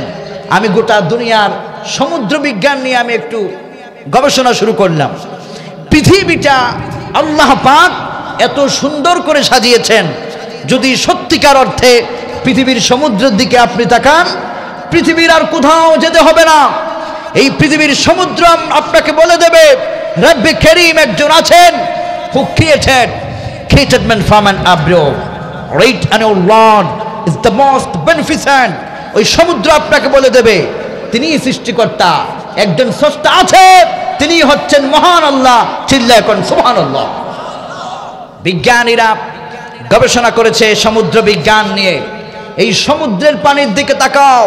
আমি গোটা দুনিয়ার সমুদ্র বিজ্ঞান নিয়ে আমি একটু গবেষণা শুরু করলাম। পৃথিবীটা আল্লাহ পাক এত সুন্দর করে সাজিয়েছেন, যদি সত্যিকার অর্থে পৃথিবীর সমুদ্রের দিকে আপনি তাকান, পৃথিবীর আর কোথাও যেতে হবে না। এই পৃথিবীর সমুদ্র আপনাকে বলে দেবে রব্বে করিম একজন আছেন, who created man from an embryo, right, and our Lord is the most beneficent. ওই সমুদ্র আপনাকে বলে দেবে তিনি সৃষ্টিকর্তা, একজন স্রষ্টা আছে, তিনি হচ্ছেন মহান আল্লাহ। চিল্লায় কোন সুবহানাল্লাহ। বিজ্ঞানীরা গবেষণা করেছে সমুদ্র বিজ্ঞান নিয়ে। এই সমুদ্রের পানির দিকে তাকাও।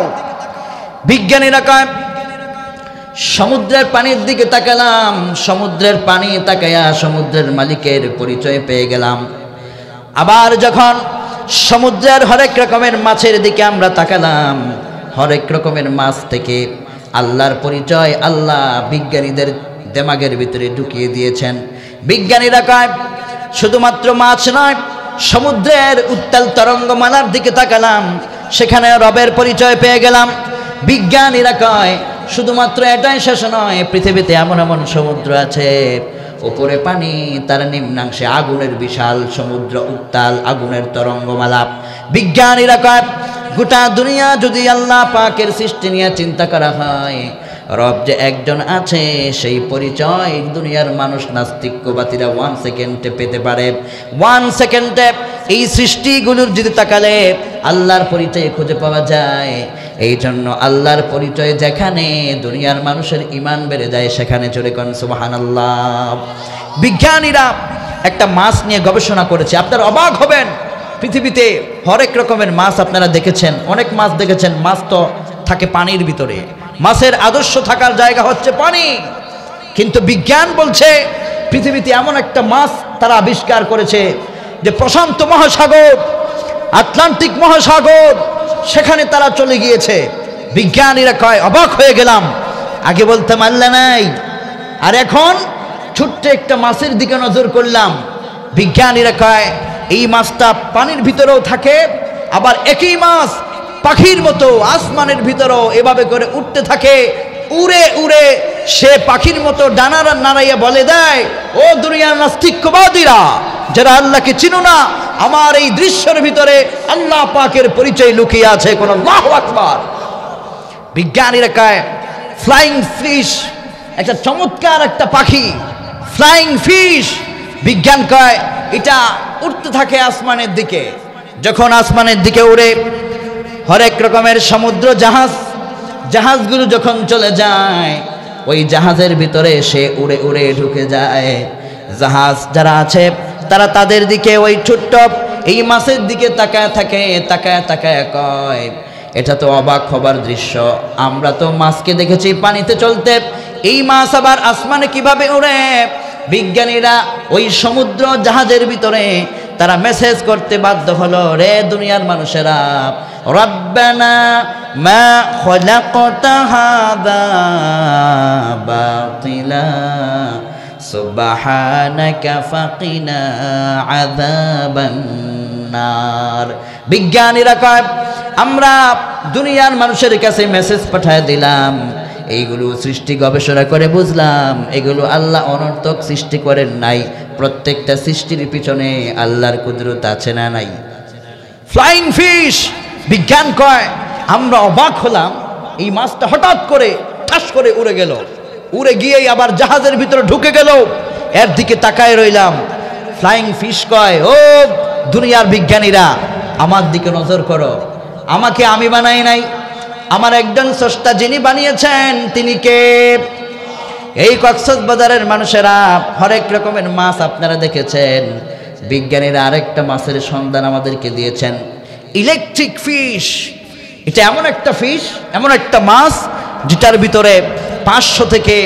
বিজ্ঞানীরা কয় সমুদ্রের পানির দিকে তাকালাম, সমুদ্রের পানি তাকায়া সমুদ্রের মালিকের পরিচয় পেয়ে গেলাম। আবার যখন সমুদ্রের হরেক রকমের মাছের দিকে আমরা তাকালাম, হরেক রকমের মাছ থেকে আল্লাহর পরিচয় আল্লাহ বিজ্ঞানীদের দিমাগের ভিতরে ঢুকিয়ে দিয়েছেন। বিজ্ঞানীরা কয় শুধুমাত্র মাছ নয়, সমুদ্রের উত্তাল তরঙ্গমালার দিকে তাকালাম, সেখানে রবের পরিচয় পেয়ে গেলাম। বিজ্ঞানীরা কয় শুধুমাত্র এটাই শেষ নয়, পৃথিবীতে এমন এমন সমুদ্র আছে, উপরে পানি, তার নিম্নাংশে আগুনের বিশাল সমুদ্র, উত্তাল আগুনের তরঙ্গমালা। বিজ্ঞানীরা কয় গোটা দুনিয়া যদি আল্লাহ পাকের সৃষ্টি নিয়ে চিন্তা করা হয়, রব যে একজন আছে সেই পরিচয় দুনিয়ার মানুষ নাস্তিক্যবাদীরা 1 সেকেন্ডে পেতে পারে। 1 সেকেন্ডে এই সৃষ্টিগুলোর যদি তাকালে আল্লাহর পরিচয় খুঁজে পাওয়া যায়। এই জন্য আল্লাহর পরিচয় যেখানে দুনিয়ার মানুষের ঈমান বেড়ে যায়, সেখানে চলে কোন সুবহানাল্লাহ। বিজ্ঞানীরা একটা মাছ নিয়ে গবেষণা করেছে, আপনারা অবাক হবেন। পৃথিবীতে হরেক রকমের মাছ আপনারা দেখেছেন, অনেক মাছ দেখেছেন, মাছ তো থাকে পানির ভিতরে, মাছের আদর্শ থাকার জায়গা হচ্ছে পানি। কিন্তু বিজ্ঞান বলছে পৃথিবীতে এমন একটা মাছ তারা আবিষ্কার করেছে যে প্রশান্ত মহাসাগর, আটলান্টিক মহাসাগর, সেখানে তারা চলে গিয়েছে। বিজ্ঞানীরা কয় অবাক হয়ে গেলাম, আগে বলতাম আল্লাহ নাই, আর এখন ছোট্ট একটা মাছের দিকে নজর করলাম। বিজ্ঞানীরা কয় এই মাছটা পানির ভিতরেও থাকে, আবার একই মাছ পাখির মতো আসমানের ভিতরেও এভাবে করে উঠতে থাকে। উড়ে উড়ে সে পাখির মতো ডানা নাড়াইয়া বলে দেয়, ও দুনিয়ার নাস্তিক্যবাদীরা যারা আল্লাহকে চিনো না, আমার এই দৃশ্যের ভিতরে আল্লাহ পাকের পরিচয় লুকিয়ে আছে। কোন আল্লাহু আকবার। বিজ্ঞানীরা কয় ফ্লাইং ফিশ একটা চমৎকার একটা পাখি, ফ্লাইং ফিশ। বিজ্ঞান কয় এটা উঠতে থাকে আসমানের দিকে, যখন আসমানের দিকে উড়ে হরেক রকমের সমুদ্র জাহাজগুলো যখন চলে যায়, ওই জাহাজের ভিতরে সে উড়ে উড়ে ঢুকে যায়। জাহাজ যারা আছে তারা তাদের দিকে ওই ছোট্ট এই মাছের দিকে তাকায় থাকে, তাকায় তাকায় কয় এটা তো অবাক হবার দৃশ্য, আমরা তো মাছকে দেখেছি পানিতে চলতে, এই মাছ আবার আসমানে কিভাবে উড়ে? বিজ্ঞানীরা ওই সমুদ্র জাহাজের ভিতরে তারা মেসেজ করতে বাধ্য হলো, রে দুনিয়ার মানুষেরা, রব্বানা মা খলাকতা হাযা বাতিলা সুবহানাকা ফাকিনা আযাবান নার। বিজ্ঞানীরা কয় আমরা দুনিয়ার মানুষের কাছে মেসেজ পাঠিয়ে দিলাম, এইগুলো সৃষ্টি গবেষণা করে বুঝলাম এগুলো আল্লাহ অনর্থক সৃষ্টি করেন নাই, প্রত্যেকটা সৃষ্টির পিছনে আল্লাহর কুদরত আছে না নাই? Flying fish. বিজ্ঞান কয় আমরা অবাক হলাম, এই মাছটা হঠাৎ করে ঠাস করে উড়ে গেল, উড়ে গিয়েই আবার জাহাজের ভিতরে ঢুকে গেল, এর দিকে তাকায় রইলাম। ফ্লাইং ফিশ কয় ও দুনিয়ার বিজ্ঞানীরা আমার দিকে নজর করো, আমাকে আমি বানাই নাই, আমার একজন স্রষ্টা যিনি বানিয়েছেন তিনি কে? এই কক্সবাজারের মানুষেরা হরেক রকমের মাছ আপনারা দেখেছেন, বিজ্ঞানীরা আরেকটা মাছের সন্ধান আমাদেরকে দিয়েছেন, ইলেকট্রিক ফিশ। এটা এমন একটা ফিশ, এমন একটা মাছ যেটার ভিতরে 500 থেকে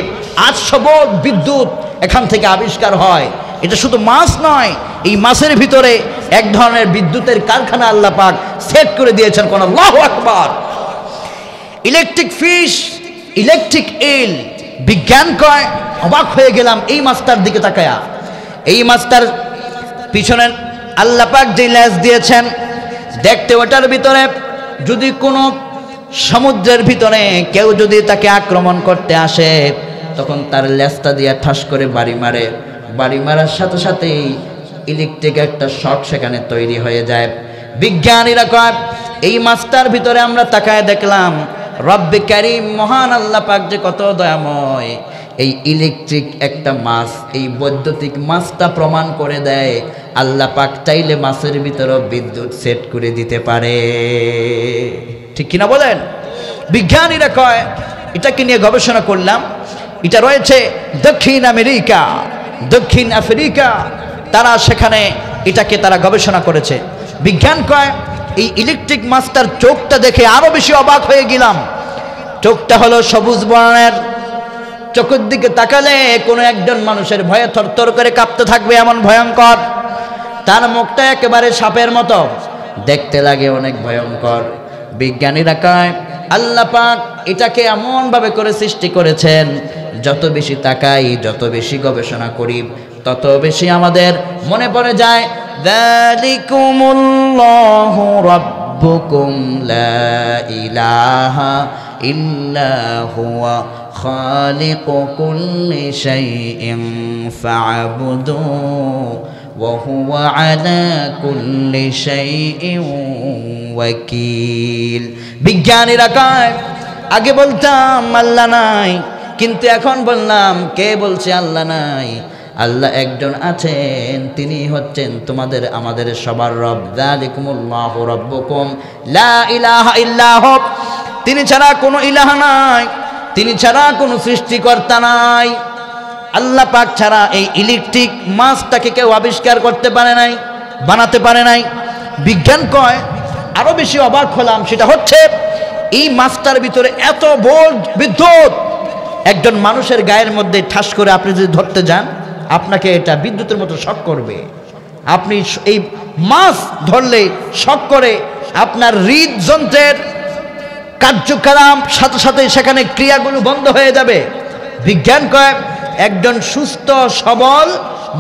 800 ভোল্ট বিদ্যুৎ এখান থেকে আবিষ্কার হয়। এটা শুধু মাছ নয়, এই মাছের ভিতরে এক ধরনের বিদ্যুতের কারখানা আল্লাহ পাক সেট করে দিয়েছেন। কোন আল্লাহু আকবার। ইলেকট্রিক ফিশ, ইলেকট্রিক এল। বিজ্ঞান কয় অবাক হয়ে গেলাম এই মাছটার দিকে তাকায়া। এই মাছটার পিছনে আল্লাহ পাক যে লেজ দিয়েছেন, দেখতে ওটার ভিতরে যদি কোনো সমুদ্রের ভিতরে কেউ যদি তাকে আক্রমণ করতে আসে, তখন তার লেজটা দিয়ে ঠাস করে বাড়ি মারে, বাড়ি মারার সাথে সাথেই ইলেকট্রিক একটা শর্ট সেখানে তৈরি হয়ে যায়। বিজ্ঞানীরা কয় এই মাছটার ভিতরে আমরা তাকায় দেখলাম রব্বে কারীম মহান আল্লাহ পাক যে কত দয়াময়। এই ইলেকট্রিক একটা মাছ, এই বৈদ্যুতিক মাছটা প্রমাণ করে দেয় আল্লাহ পাক চাইলে মাছের ভিতরেও বিদ্যুৎ সেট করে দিতে পারে। ঠিক কিনা বলেন? বিজ্ঞানীরা কয়, এটাকে নিয়ে গবেষণা করলাম, এটা রয়েছে দক্ষিণ আমেরিকা, দক্ষিণ আফ্রিকা, তারা সেখানে এটাকে তারা গবেষণা করেছে। বিজ্ঞান কয় এই ইলেকট্রিক মাছটার চোখটা দেখে আরো বেশি অবাক হয়ে গেলাম। চোখটা হলো সবুজ বর্ণের, চোখের দিকে তাকালে কোনো একজন মানুষের ভয়ে থরথর করে কাঁপতে থাকবে এমন ভয়ঙ্কর। তার মুখটা একেবারে সাপের মতো, দেখতে লাগে অনেক ভয়ঙ্কর। বিজ্ঞানীরা কয় আল্লাহ পাক এটাকে এমনভাবে করে সৃষ্টি করেছেন, যত বেশি তাকাই, যত বেশি গবেষণা করি, তত বেশি আমাদের মনে পড়ে যায় যালিকুমুল্লাহু রাব্বুকুম লা ইলাহা ইল্লা হুয়া খালিকু কুল্লি শাইইন ফা'বুদু ওয়া হুয়া আলা কুল্লি শাইইন ওয়াকিল। বিজ্ঞানীরা কয় আগে বলতাম আল্লাহ নাই, কিন্তু এখন বললাম কে বলছে আল্লাহ নাই? আল্লাহ একজন আছেন, তিনি হচ্ছেন তোমাদের আমাদের সবার রব। যালিকুমুল্লাহু রাব্বুকুম লা ইলাহা ইল্লা হু, তিনি ছাড়া কোনো ইলাহ নাই, তিনি ছাড়া কোনো সৃষ্টিকর্তা নাই। আল্লাহ পাক ছাড়া এই ইলেকট্রিক মাছটাকে কেউ আবিষ্কার করতে পারে নাই, বানাতে পারে নাই। বিজ্ঞান কয় আরো বেশি অবাক হলাম, সেটা হচ্ছে এই মাছটার ভিতরে এত ভোল্ট বিদ্যুৎ, একজন মানুষের গায়ের মধ্যে ঠাস করে আপনি যদি ধরতে যান, আপনাকে এটা বিদ্যুতের মতো শক করবে। আপনি এই মাছ ধরলে শক করে আপনার হৃদযন্ত্রের কার্যকলাপ সাথে সাথে সেখানে ক্রিয়াগুলো বন্ধ হয়ে যাবে। বিজ্ঞান কয় একজন সুস্থ সবল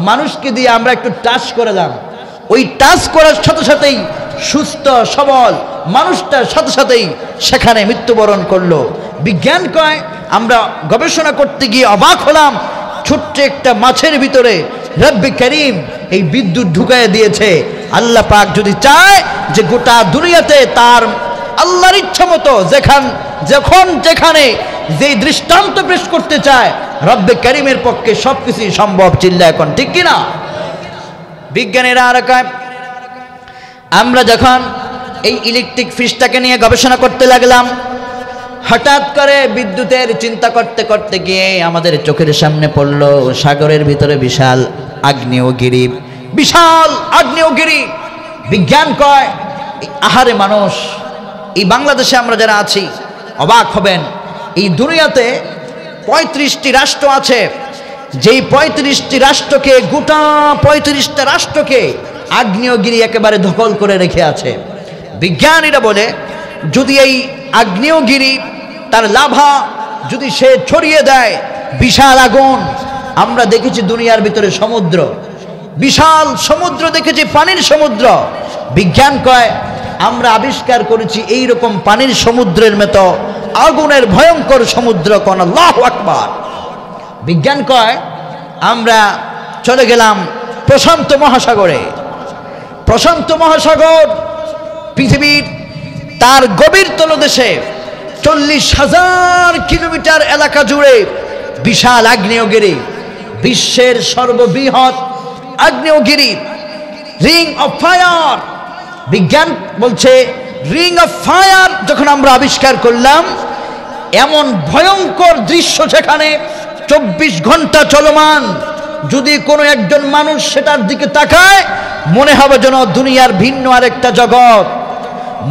মানুষকে দিয়ে আমরা একটু টাচ করলাম, ওই টাচ করার সাথে সাথেই সুস্থ সবল মানুষটার সাথে সাথেই সেখানে মৃত্যুবরণ করলো। বিজ্ঞান কয় আমরা গবেষণা করতে গিয়ে অবাক হলাম, ছোট্ট একটা মাছের ভিতরে রব্বে কারীম এই বিদ্যুৎ ঢুকায় দিয়েছে। আল্লাহ পাক যদি চায় যে গোটা দুনিয়াতে তার আল্লাহর ইচ্ছা মতো যখন যেখানে যেই দৃষ্টান্ত পেশ করতে চায়, রব্বে কারীমের পক্ষে সবকিছুই সম্ভব। চিল্লা এখন ঠিক কিনা? বিজ্ঞানীরা আর কয় আমরা যখন এই ইলেকট্রিক ফিশটাকে নিয়ে গবেষণা করতে লাগলাম, হঠাৎ করে বিদ্যুতের চিন্তা করতে করতে গিয়ে আমাদের চোখের সামনে পড়ল সাগরের ভিতরে বিশাল আগ্নেয়গিরি, বিশাল আগ্নেয়গিরি। বিজ্ঞান কয় আহারে মানুষ, এই বাংলাদেশে আমরা যারা আছি অবাক হবেন, এই দুনিয়াতে 35টি রাষ্ট্র আছে, যেই 35টি রাষ্ট্রকে, গোটা 35টা রাষ্ট্রকে আগ্নেয়গিরি একেবারে দখল করে রেখে আছে। বিজ্ঞানীরা বলে যদি এই আগ্নেয়গিরি তার লাভা যদি সে ছড়িয়ে দেয়, বিশাল আগুন। আমরা দেখেছি দুনিয়ার ভিতরে সমুদ্র, বিশাল সমুদ্র দেখেছি, পানির সমুদ্র। বিজ্ঞান কয় আমরা আবিষ্কার করেছি এইরকম পানির সমুদ্রের মতো আগুনের ভয়ঙ্কর সমুদ্র। কোন আল্লাহু আকবার। বিজ্ঞান কয় আমরা চলে গেলাম প্রশান্ত মহাসাগরে। প্রশান্ত মহাসাগর পৃথিবীর তার গভীর তলদেশে 40,000 কিলোমিটার এলাকা জুড়ে বিশাল আগ্নেয়গিরি, বিশ্বের সর্ববৃহৎ আগ্নেয়গিরি, রিং অফ ফায়ার। বিজ্ঞান বলছে রিং অফ ফায়ার যখন আমরা আবিষ্কার করলাম, এমন ভয়ঙ্কর দৃশ্য যেখানে 24 ঘন্টা চলমান, যদি কোনো একজন মানুষ সেটার দিকে তাকায় মনে হবে যেন দুনিয়ার ভিন্ন আরেকটা জগৎ,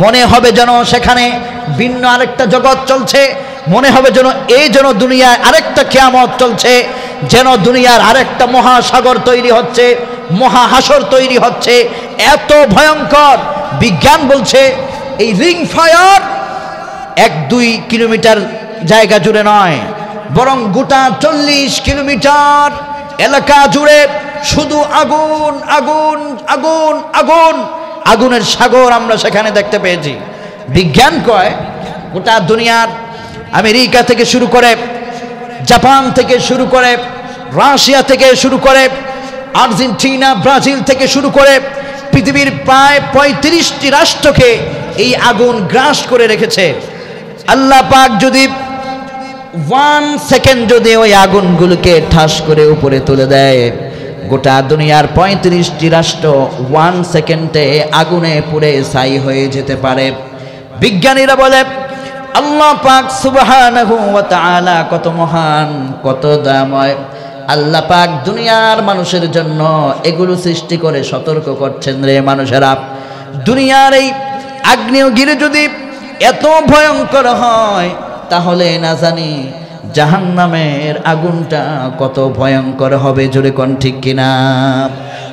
মনে হবে যেন সেখানে ভিন্ন আরেকটা জগৎ চলছে, মনে হবে যেন দুনিয়ায় আরেকটা কিয়ামত চলছে, যেন দুনিয়ার আরেকটা মহাসাগর তৈরি হচ্ছে, মহাহাসর তৈরি হচ্ছে, এত ভয়ঙ্কর। বিজ্ঞান বলছে এই রিং ফায়ার 1-2 কিলোমিটার জায়গা জুড়ে নয়, বরং গোটা 40 কিলোমিটার এলাকা জুড়ে শুধু আগুন আগুন আগুন আগুন, আগুনের সাগর আমরা সেখানে দেখতে পেয়েছি। বিজ্ঞান কয় গোটা দুনিয়ার আমেরিকা থেকে শুরু করে, জাপান থেকে শুরু করে, রাশিয়া থেকে শুরু করে, আর্জেন্টিনা, ব্রাজিল থেকে শুরু করে পৃথিবীর প্রায় 35টি রাষ্ট্রকে এই আগুন গ্রাস করে রেখেছে। আল্লাহ পাক যদি 1 সেকেন্ড যদি ওই আগুনগুলোকে ঠাস করে উপরে তুলে দেয়, গোটা দুনিয়ার 35টি রাষ্ট্র 1 সেকেন্ডে আগুনে পুড়ে ছাই হয়ে যেতে পারে। বিজ্ঞানীরা বলে আল্লাহ পাক সুবহানাহু ওয়া তাআলা কত মহান, কত দয়াময়। আল্লাহ পাক দুনিয়ার মানুষের জন্য এগুলো সৃষ্টি করে সতর্ক করছেন, রে মানুষেরা, দুনিয়ার এই আগ্নেয়গিরি যদি এত ভয়ঙ্কর হয় তাহলে না জানি জাহান্নামের আগুনটা কত ভয়ঙ্কর হবে। জোরে কোন ঠিক কিনা?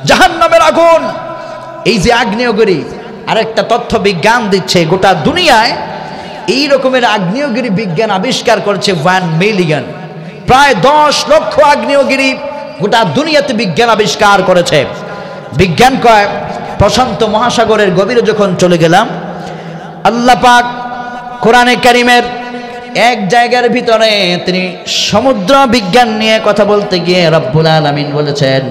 জাহান্নামের আগুন, এই যে আগ্নেয়গিরি, আরেকটা তথ্য বিজ্ঞান দিচ্ছে গোটা দুনিয়ায় এই রকমের আগ্নেয়গিরি বিজ্ঞান আবিষ্কার করেছে 1 মিলিয়ন, প্রায় 10 লক্ষ আগ্নেয়গিরি গোটা দুনিয়াতে বিজ্ঞান আবিষ্কার করেছে। বিজ্ঞান কয় প্রশান্ত মহাসাগরের গভীরে যখন চলে গেলাম, আল্লাহ পাক কোরআনে কারিমের এক জায়গার ভিতরে তিনি সমুদ্র বিজ্ঞান নিয়ে কথা বলতে গিয়ে রব্বুল আলামিন বলেছেন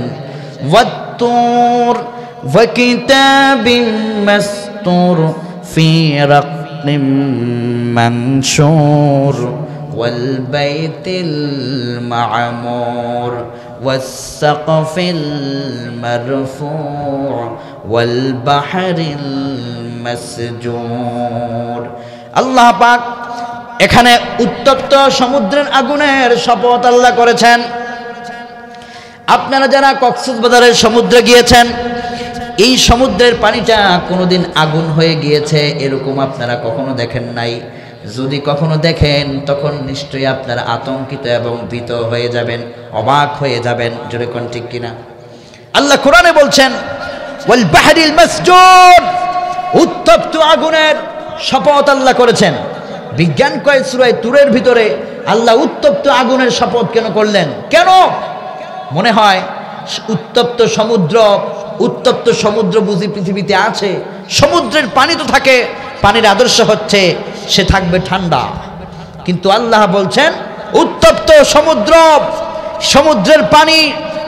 ওয়াত্তুর ওয়া কিতাবিম মাসতুর ফি রাক্কিম মানশুর ওয়াল বাইতিল মা'মুর ওয়াস সাকফিল মারফু' ওয়াল বাহরিল মাসজুর। আল্লাহ পাক এখানে উত্তপ্ত সমুদ্রের আগুনের শপথ আল্লাহ করেছেন। আপনারা যারা কক্সবাজারের সমুদ্রে গিয়েছেন, এই সমুদ্রের পানিটা কোনোদিন আগুন হয়ে গিয়েছে এরকম আপনারা কখনো দেখেন নাই। যদি কখনো দেখেন তখন নিশ্চয়ই আপনারা আতঙ্কিত এবং ভীত হয়ে যাবেন, অবাক হয়ে যাবেন। জোরে কোন ঠিক কিনা? আল্লাহ কোরআনে বলছেন ওয়াল বাহরিল মাসজুর, উত্তপ্ত আগুনের শপথ আল্লাহ করেছেন। বিজ্ঞান কয় সূরা তুরের ভিতরে আল্লাহ উত্তপ্ত আগুনের শপথ কেন করলেন? কেন? মনে হয় উত্তপ্ত সমুদ্র বুঝি পৃথিবীতে আছে? সমুদ্রের পানি তো থাকে, পানির আদর্শ হচ্ছে সে থাকবে ঠান্ডা, কিন্তু আল্লাহ বলছেন উত্তপ্ত সমুদ্রের পানি,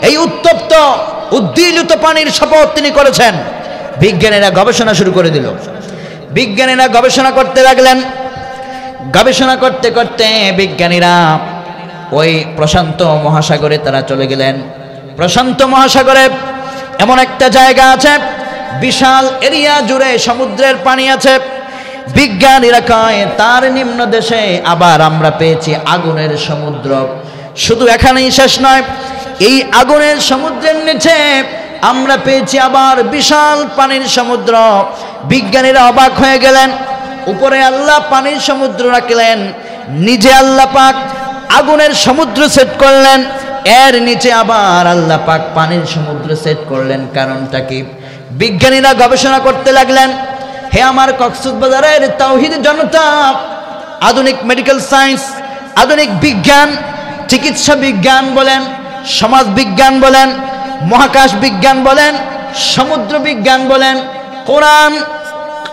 এই উত্তপ্ত উদ্দীলিত পানির শপথ তিনি করেছেন। বিজ্ঞানীরা গবেষণা শুরু করে দিল। বিজ্ঞানীরা গবেষণা করতে লাগলেন। গবেষণা করতে করতে বিজ্ঞানীরা ওই প্রশান্ত মহাসাগরে তারা চলে গেলেন। প্রশান্ত মহাসাগরে এমন একটা জায়গা আছে, বিশাল এরিয়া জুড়ে সমুদ্রের পানি আছে। বিজ্ঞানীরা কয় তার নিম্ন দেশে আবার আমরা পেয়েছি আগুনের সমুদ্র। শুধু এখানেই শেষ নয়, এই আগুনের সমুদ্রের নিচে আমরা পেয়েছি আবার বিশাল পানির সমুদ্র। বিজ্ঞানীরা অবাক হয়ে গেলেন। উপরে আল্লাহ পানির সমুদ্র রাখলেন, নিজে আল্লাহ পাক আগুনের সমুদ্র সেট করলেন, এর নিচে আবার আল্লাহ পাক পানির সমুদ্র সেট করলেন। কারণটা কি? বিজ্ঞানীরা গবেষণা করতে লাগলেন। হে আমার কক্সবাজারের তাওহীদ জনতা, আধুনিক মেডিকেল সায়েন্স, আধুনিক বিজ্ঞান, চিকিৎসা বিজ্ঞান বলেন, সমাজ বিজ্ঞান বলেন, মহাকাশ বিজ্ঞান বলেন, সমুদ্র বিজ্ঞান বলেন,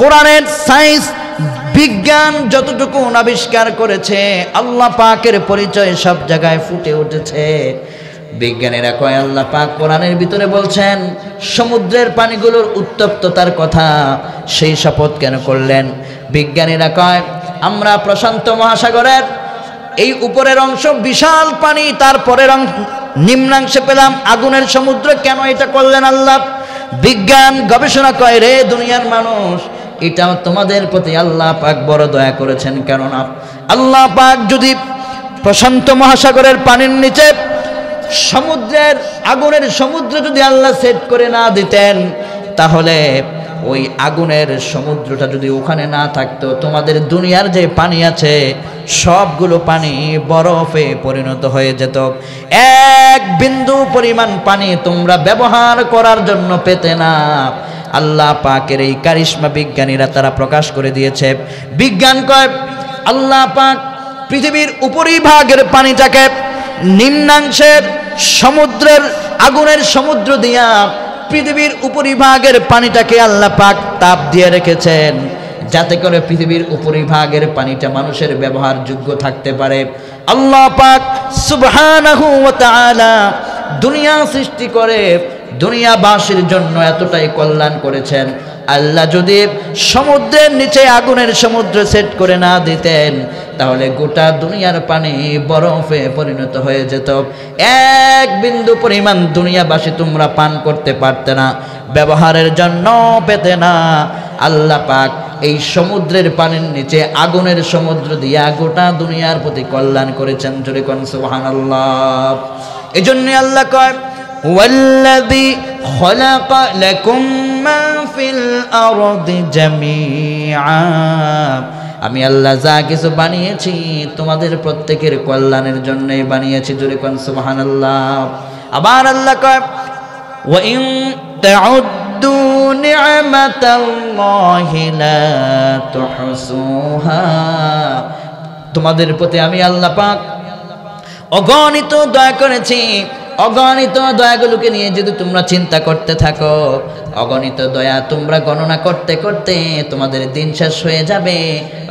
কোরআনের সায়েন্স বিজ্ঞান যতটুকু আবিষ্কার করেছে, আল্লাহ পাকের পরিচয় সব জায়গায় ফুটে উঠেছে। বিজ্ঞানীরা কয় আল্লাহ পাক কোরআনের ভিতরে বলছেন সমুদ্রের পানিগুলোর উত্তপ্ততার কথা, সেই শপথ কেন করলেন? বিজ্ঞানীরা কয় আমরা প্রশান্ত মহাসাগরের এই উপরের অংশ বিশাল পানি, তারপরের নিম্নাংশে পেলাম আগুনের সমুদ্র, কেন এটা করলেন আল্লাহ? বিজ্ঞান গবেষণা কয় রে দুনিয়ার মানুষ, এটাও তোমাদের প্রতি আল্লাহ পাক বড় দয়া করেছেন। কেননা আল্লাহ পাক যদি প্রশান্ত মহাসাগরের পানির নিচে সমুদ্রের আগুনের সমুদ্র যদি আল্লাহ সেট করে না দিতেন, তাহলে ওই আগুনের সমুদ্রটা যদি ওখানে না থাকতো, তোমাদের দুনিয়ার যে পানি আছে সবগুলো পানি বরফে পরিণত হয়ে যেত। এক বিন্দু পরিমাণ পানি তোমরা ব্যবহার করার জন্য পেতে না। আল্লাহ পাকের এই কারিশমা বিজ্ঞানীরা তারা প্রকাশ করে দিয়েছে। বিজ্ঞান কয় আল্লাহ পাক পৃথিবীর উপরিভাগের পানিটাকে নিম্নাংশের সমুদ্রের আগুনের সমুদ্র দিয়া পৃথিবীর উপরিভাগের পানিটাকে আল্লাহ পাক তাপ দিয়ে রেখেছেন, যাতে করে পৃথিবীর উপরিভাগের পানিটা মানুষের ব্যবহার যোগ্য থাকতে পারে। আল্লাহ পাক সুবহানাহু ওয়া তাআলা দুনিয়া সৃষ্টি করে দুনিয়াবাসীর জন্য এতটাই কল্যাণ করেছেন। আল্লাহ যদি সমুদ্রের নিচে আগুনের সমুদ্র সেট করে না দিতেন, তাহলে গোটা দুনিয়ার পানি বরফে পরিণত হয়ে যেত। এক বিন্দু পরিমাণ দুনিয়াবাসী তোমরা পান করতে পারতে না, ব্যবহারের জন্য পেতে না। আল্লাহ পাক এই সমুদ্রের পানির নিচে আগুনের সমুদ্র দিয়া গোটা দুনিয়ার প্রতি কল্যাণ করেছেন। জোরে কোন সুবহানাল্লাহ। এজন্য আল্লাহ কয় ওয়াল্লাযী খালাকা লাকুম মা ফিল আরদি জামিআ, আমি আল্লাহ যা কিছু বানিয়েছি তোমাদের প্রত্যেকের কল্যাণের জন্যই বানিয়েছি। জোরে কোন সুবহানাল্লাহ। আবার আল্লাহ কয় ওয়া ইন তাউদ্দু নি'মাতাল্লাহি লা তুহসুহা, তোমাদের প্রতি আমি আল্লাহ পাক অগণিত দয়া করেছি। অগণিত দয়াগুলোকে নিয়ে যদি তোমরা চিন্তা করতে থাকো, অগণিত দয়া তোমরা গণনা করতে করতে তোমাদের দিন শেষ হয়ে যাবে।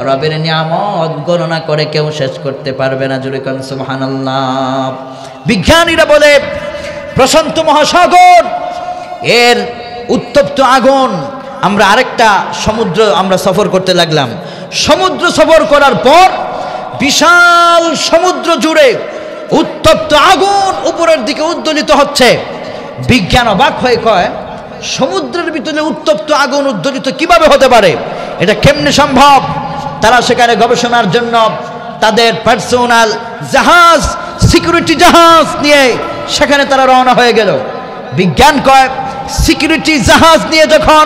রবের নিয়ামত গণনা করে কেউ শেষ করতে পারবে না। জোরে কোন সুবহানাল্লাহ। বিজ্ঞানীরা বলে প্রশান্ত মহাসাগর এর উত্তপ্ত আগুন, আমরা আরেকটা সমুদ্র আমরা সফর করতে লাগলাম। সমুদ্র সফর করার পর বিশাল সমুদ্র জুড়ে উত্তপ্ত আগুন উপরের দিকে উদ্দোলিত হচ্ছে। বিজ্ঞান অবাক হয়ে কয়, সমুদ্রের ভিতরে উত্তপ্ত আগুন উদ্দোলিত কিভাবে হতে পারে, এটা কেমনে সম্ভব? তারা সেখানে গবেষণার জন্য তাদের পার্সোনাল জাহাজ, সিকিউরিটি জাহাজ নিয়ে সেখানে তারা রওনা হয়ে গেল। বিজ্ঞান কয়, সিকিউরিটি জাহাজ নিয়ে যখন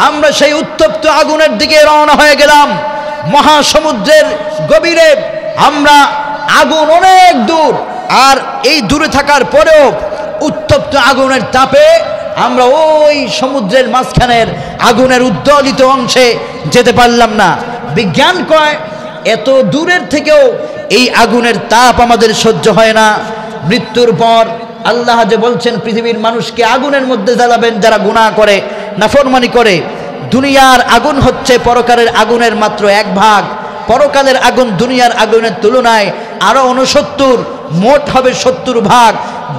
আমরা সেই উত্তপ্ত আগুনের দিকে রওনা হয়ে গেলাম, মহাসমুদ্রের গভীরে আমরা আগুন অনেক দূর, আর এই দূরে থাকার পরেও উত্তপ্ত আগুনের তাপে আমরা ওই সমুদ্রের মাঝখানের আগুনের উদ্দোলিত অংশে যেতে পারলাম না। বিজ্ঞান কয়, এত দূরের থেকেও এই আগুনের তাপ আমাদের সহ্য হয় না। মৃত্যুর পর আল্লাহ যে বলছেন পৃথিবীর মানুষকে আগুনের মধ্যে জ্বালাবেন যারা গুনাহ করে, নাফরমানি করে। দুনিয়ার আগুন হচ্ছে পরকালের আগুনের মাত্র 1 ভাগ। পরকালের আগুন দুনিয়ার আগুনের তুলনায় আরো 69, মোট হবে 70 ভাগ।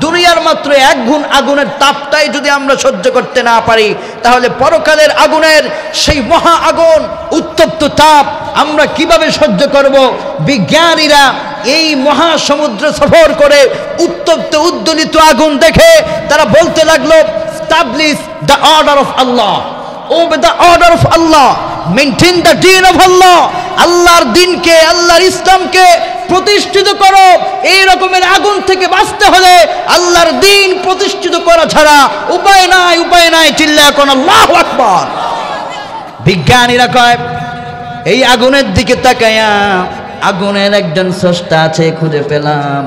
দুনিয়ার মাত্র 1 গুণ আগুনের তাপটাই যদি আমরা সহ্য করতে না পারি, তাহলে পরকালের আগুনের সেই মহা আগুন, উত্তপ্ত তাপ আমরা কিভাবে সহ্য করব? বিজ্ঞানীরা এই মহাসমুদ্র সফর করে উত্তপ্ত উদ্দোলিত আগুন দেখে তারা বলতে লাগলো, establish the order of Allah, obey the order of Allah, maintain the deen of Allah. আল্লাহর দিনকে, আল্লাহর ইসলামকে প্রতিষ্ঠিত করো। এই রকমের আগুন থেকে বাঁচতে হলে আল্লাহর দিন প্রতিষ্ঠিত করা ছাড়া উপায় নাই, উপায় নাই। চিল্লায়া কোন আল্লাহু আকবার। বিজ্ঞানীরা কয়, এই আগুনের দিকে তাকায়া আগুনের একজন স্রষ্টা আছে খুঁজে পেলাম,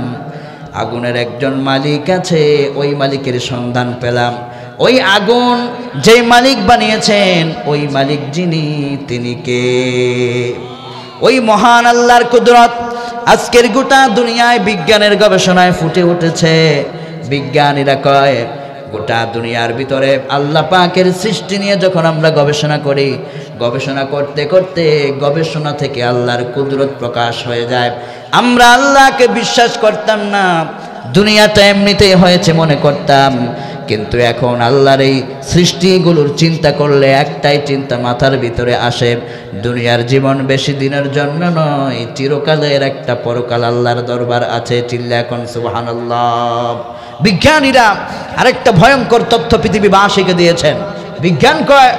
আগুনের একজন মালিক আছে, ওই মালিকের সন্ধান পেলাম। ওই আগুন যে মালিক বানিয়েছেন, ওই মালিক যিনি, তিনি কে? ওই মহান আল্লাহর কুদরত আজকের গোটা দুনিয়ায় বিজ্ঞানের গবেষণায় ফুটে উঠেছে। বিজ্ঞানীরা কয়, গোটা দুনিয়ার ভিতরে আল্লাহ পাকের সৃষ্টি নিয়ে যখন আমরা গবেষণা করি, গবেষণা করতে করতে গবেষণা থেকে আল্লাহর কুদরত প্রকাশ হয়ে যায়। আমরা আল্লাহকে বিশ্বাস করতাম না, দুনিয়াটা এমনিতেই হয়েছে মনে করতাম। কিন্তু এখন আল্লাহর এই সৃষ্টিগুলোর চিন্তা করলে একটাই চিন্তা মাথার ভিতরে আসে, দুনিয়ার জীবন বেশি দিনের জন্য নয়, চিরকালের একটা পরকাল আল্লাহর দরবার আছে। চিল্লায়া কোন সুবহানাল্লাহ। বিজ্ঞানীরা আরেকটা ভয়ঙ্কর তথ্য পৃথিবীবাসীকে দিয়েছেন। বিজ্ঞান কয়,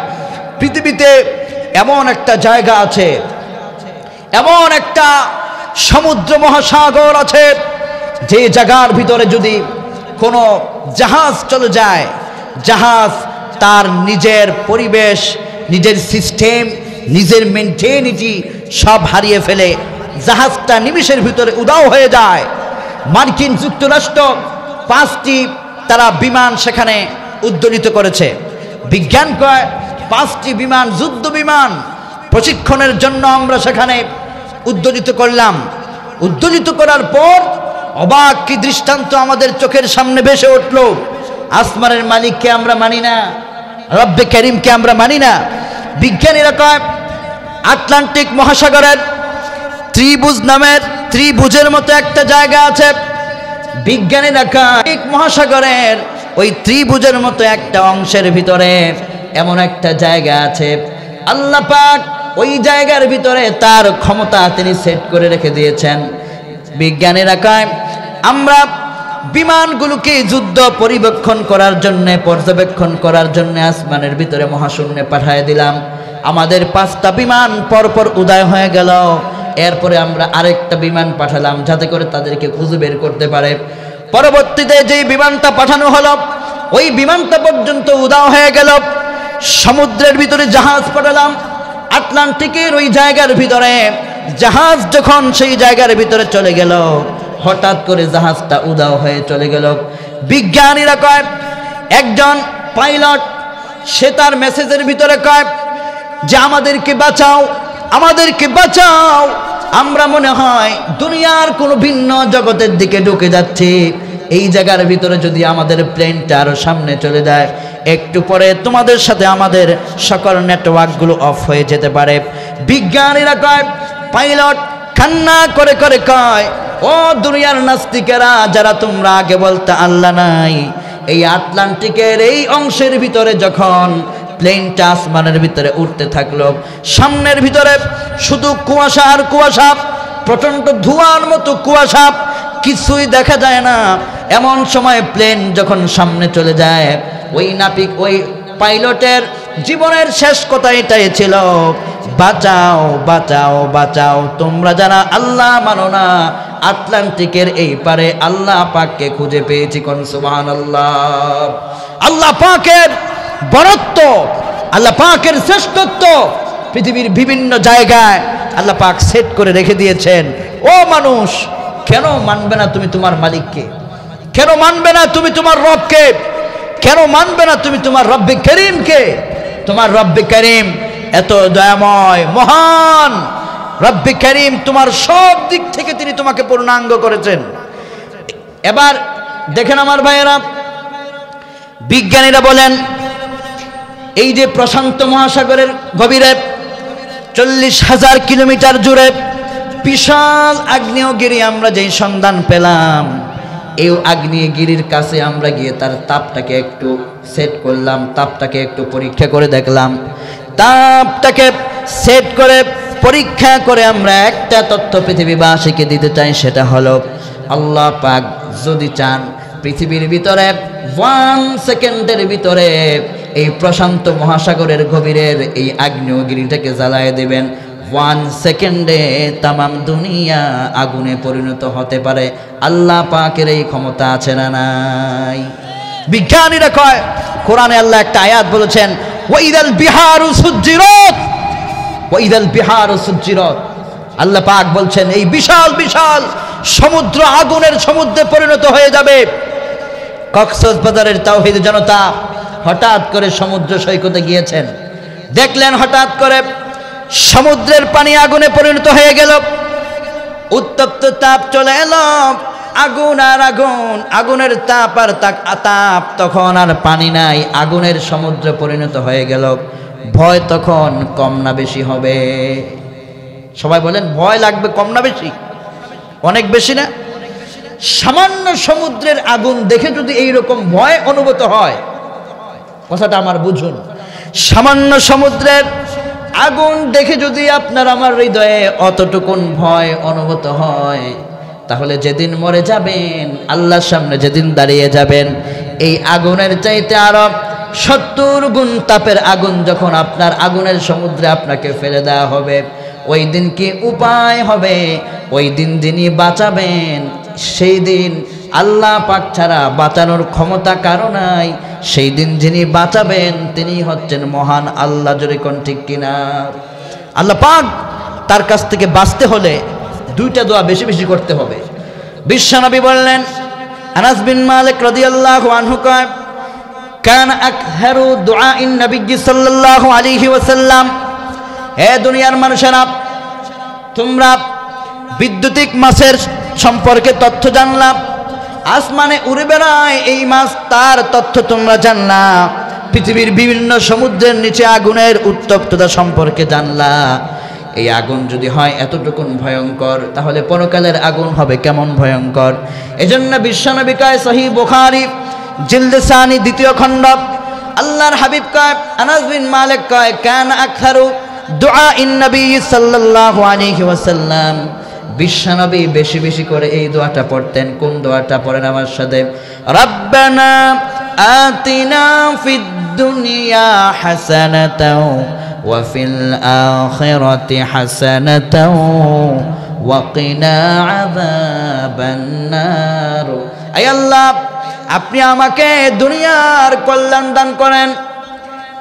পৃথিবীতে এমন একটা জায়গা আছে, এমন একটা সমুদ্র মহাসাগর আছে, যে জায়গার ভিতরে যদি কোনো জাহাজ চলে যায়, জাহাজ তার নিজের পরিবেশ, নিজের সিস্টেম, নিজের মেনটেনিটি সব হারিয়ে ফেলে, জাহাজটা নিমিষের ভিতরে উধাও হয়ে যায়। মার্কিন যুক্তরাষ্ট্র 5টি তারা বিমান সেখানে উদ্দোলিত করেছে। বিজ্ঞান কয়, 5টি বিমান, যুদ্ধ বিমান প্রশিক্ষণের জন্য আমরা সেখানে উদ্দোলিত করলাম। উদ্দোলিত করার পর অবাক কি দৃষ্টান্ত আমাদের চোখের সামনে ভেসে উঠল। আসমানের মালিককে আমরা মানি না, রব্বে করিমকে আমরা মানি না। বিজ্ঞানীরা কয় আটলান্টিক মহাসাগরের ত্রিভুজ নামের ত্রিভুজের মতো একটা জায়গা আছে। বিজ্ঞানীরা কয় মহাসাগরের ওই ত্রিভুজের মতো একটা অংশের ভিতরে এমন একটা জায়গা আছে, আল্লাহ পাক ওই জায়গার ভিতরে তার ক্ষমতা তিনি সেট করে রেখে দিয়েছেন। বিজ্ঞানীরা কয় আমরা বিমানগুলোকে যুদ্ধ পরিবেক্ষণ করার জন্য, পর্যবেক্ষণ করার জন্য আসমানের ভিতরে মহাশূন্যে পাঠিয়ে দিলাম। আমাদের 5টা বিমান পরপর উদয় হয়ে গেল। এরপরে আমরা আরেকটা বিমান পাঠালাম যাতে করে তাদেরকে খুঁজে বের করতে পারে। পরবর্তীতে যেই বিমানটা পাঠানো হলো ওই বিমানটা পর্যন্ত উদয় হয়ে গেল। সমুদ্রের ভিতরে জাহাজ পাঠালাম আটলান্টিকের ওই জায়গার ভিতরে। জাহাজ যখন সেই জায়গার ভিতরে চলে গেল, হঠাৎ করে জাহাজটা উধাও হয়ে চলে গেল। বিজ্ঞানীরা কয় একজন পাইলট সে তার মেসেজের ভিতরে কয় যে আমাদেরকে বাঁচাও, আমাদেরকে বাঁচাও, আমরা মনে হয় দুনিয়ার কোনো ভিন্ন জগতের দিকে ঢুকে যাচ্ছি। এই জায়গার ভিতরে যদি আমাদের প্লেনটা আরো সামনে চলে যায়, একটু পরে তোমাদের সাথে আমাদের সকল নেটওয়ার্কগুলো অফ হয়ে যেতে পারে। বিজ্ঞানীরা কয় পাইলট কান্না করে করে কয় ও দুনিয়ার নাস্তিকেরা, যারা তোমরা আগে বলতে আল্লাহ নাই, এই আটলান্টিকের এই অংশের ভিতরে যখন প্লেনটা আসমানের ভিতরে উঠতে থাকলো, সামনের ভিতরে শুধু কুয়াশা আর কুয়াশা, প্রচণ্ড ধোঁয়ার মতো কুয়াশা, কিছুই দেখা যায় না। এমন সময় প্লেন যখন সামনে চলে যায়, ওই নাপিক ওই পাইলটের জীবনের শেষ কথা এটাই ছিল, বাঁচাও বাঁচাও বাঁচাও, তোমরা যারা আল্লাহ মানো না, আটলান্টিকের এই পারে আল্লাহ পাককে খুঁজে পেয়েছি। কোন সুবহানাল্লাহ। আল্লাহ পাকের বরত্ব, আল্লাহ পাকের শ্রেষ্ঠত্ব পৃথিবীর বিভিন্ন জায়গায় আল্লাহ পাক সেট করে রেখে দিয়েছেন। ও মানুষ, কেন মানবে না তুমি তোমার মালিককে? কেন মানবে না তুমি তোমার রবকে? কেন মানবে না তুমি তোমার রব্বে করিমকে? তোমার রব্বে করিম এত দয়াময়, মহান রব্বে করিম, তোমার সব দিক থেকে তিনি তোমাকে পূর্ণাঙ্গ করেছেন। এবার দেখেন আমার ভাইয়েরা, বিজ্ঞানীরা বলেন এই যে প্রশান্ত মহাসাগরের গভীরে 40,000 কিলোমিটার জুড়ে বিশাল আগ্নেয়গিরি আমরা যেই সন্ধান পেলাম, এই আগ্নেয়গিরির কাছে আমরা গিয়ে তার তাপটাকে একটু সেট করলাম, তাপটাকে একটু পরীক্ষা করে দেখলাম। তাপটাকে সেট করে পরীক্ষা করে আমরা একটা তথ্য পৃথিবীবাসীকে দিতে চাই, সেটা হলো আল্লাহ পাক যদি চান পৃথিবীর ভিতরে 1 সেকেন্ডের ভিতরে এই প্রশান্ত মহাসাগরের গভীরের এই আগ্নেয়গিরিটাকে জ্বালায় দেবেন। 1 সেকেন্ডে তামাম দুনিয়া আগুনে পরিণত হতে পারে। আল্লাহ পাকের এই ক্ষমতা আছে না নাই? বিজ্ঞানীরা কয় কোরআনে আল্লাহ একটা আয়াত বলেছেন, ওয়াইদাল বিহারু সুজ্জিরাত, ওয়াইদাল বিহারু সুজ্জিরাত। আল্লাহ পাক বলছেন এই বিশাল বিশাল সমুদ্র আগুনের সমুদ্রে পরিণত হয়ে যাবে। কক্সবাজারের তাওহীদ জনতা হঠাৎ করে সমুদ্র সৈকতে গিয়েছেন, দেখলেন হঠাৎ করে সমুদ্রের পানি আগুনে পরিণত হয়ে গেল। উত্তপ্ত তাপ চলে এলো, আগুন আর আগুন, আগুনের তাপ আর তাপ, তখন আর পানি নাই, আগুনের সমুদ্র পরিণত হয়ে গেল। ভয় তখন কম না বেশি হবে? সবাই বলেন ভয় লাগবে কম না বেশি? অনেক বেশি না? সামান্য সমুদ্রের আগুন দেখে যদি এইরকম ভয় অনুভূত হয়, কথাটা আমার বুঝুন, সামান্য সমুদ্রের আগুন দেখে যদি আপনার আমার হৃদয়ে অতটুকুন ভয় অনুভূত হয়, তাহলে যেদিন মরে যাবেন, আল্লাহর সামনে যেদিন দাঁড়িয়ে যাবেন, এই আগুনের চাইতে আরো 70 গুণ তাপের আগুন যখন আপনার আগুনের সমুদ্রে আপনাকে ফেলে দেওয়া হবে, ওই দিন কি উপায় হবে? ওই দিন যিনি বাঁচাবেন, সেই দিন আল্লাহ পাক ছাড়া বাঁচানোর ক্ষমতা কারো নাই। সেই দিন যিনি বাঁচাবেন তিনি হচ্ছেন মহান আল্লাহ। জোরে কোন ঠিক কিনা? আল্লাহ পাক তার কাছ থেকে বাঁচতে হলে 2টা দোয়া বেশি বেশি করতে হবে। বিশ্বনবী বললেন, আনাস বিন মালিক রাদিয়াল্লাহু আনহু কয়, কান আকহারু দুআইন নবী সাল্লাল্লাহু আলাইহি ওয়াসাল্লাম, হে দুনিয়ার মানুষেরা, তোমরা বিদ্যুতিক মাছের সম্পর্কে তথ্য জানলাম, আসমানে উড়ে বেড়ায় এই মাছ, তার তথ্য তোমরা জানলা। পৃথিবীর বিভিন্ন সমুদ্রের নিচে আগুনের উত্তপ্ততা সম্পর্কে জানলা। এই আগুন যদি হয় এতটুকুন ভয়ঙ্কর, তাহলে পরকালের আগুন হবে কেমন ভয়ঙ্কর। এজন্য বিশ্বনবী কয়, সহিহ বুখারী জিলদ সানি 2য় খণ্ড, আল্লাহর হাবিব কয়, আনাস বিন মালিক কয়, কান আকসারু দুআ ইন নবী সাল্লাল্লাহু আলাইহি ওয়াসাল্লাম, বিশ্বনবী বেশি বেশি করে এই দোয়াটা পড়তেন। কোন দোয়াটা পড়েন আমার সাথে? রাব্বানা আতিনা ফিদ দুনিয়া হাসানাতাও ওয়া ফিল আখিরাতি হাসানাতাও ওয়া কিনা আযাবান নার। আয় আল্লাহ, আপনি আমাকে দুনিয়ার কল্যাণ দান করেন,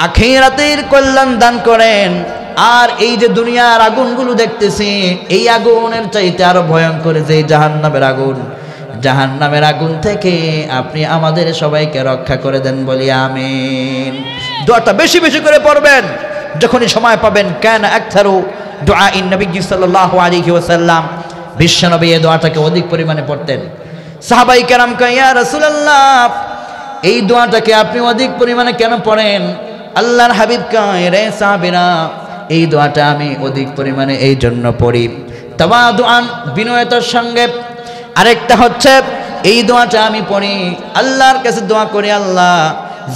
আখিরাতের কল্যাণ দান করেন। আর এই যে দুনিয়ার আগুনগুলো দেখতেছি, এই আগুনের চাইতে আরো ভয়ঙ্কর যে জাহান্নামের আগুন, জাহান্নামের আগুন থেকে আপনি আমাদের সবাইকে রক্ষা করে দেন, বলি আমিন। দোয়াটা বেশি বেশি করে পড়বেন যখনই সময় পাবেন। কানা আকসারু দুআ ইন নবী সাল্লাল্লাহু আলাইহি ওয়াসাল্লাম, বিশ্বনবী এই দোয়াটাকে অধিক পরিমাণে পড়তেন। সাহাবাই কেরাম কয়, ইয়া রাসূলুল্লাহ, এই দোয়াটাকে আপনি অধিক পরিমাণে কেন পড়েন? আল্লাহর হাবিব কয়, রে সাহাবীরা, এই দোয়াটা আমি অধিক পরিমাণে এই জন্য পড়ি তাওয়াদুআন, বিনয়তার সঙ্গে। আরেকটা হচ্ছে এই দোয়াটা আমি পড়ি আল্লাহর কাছে দোয়া করি, আল্লাহ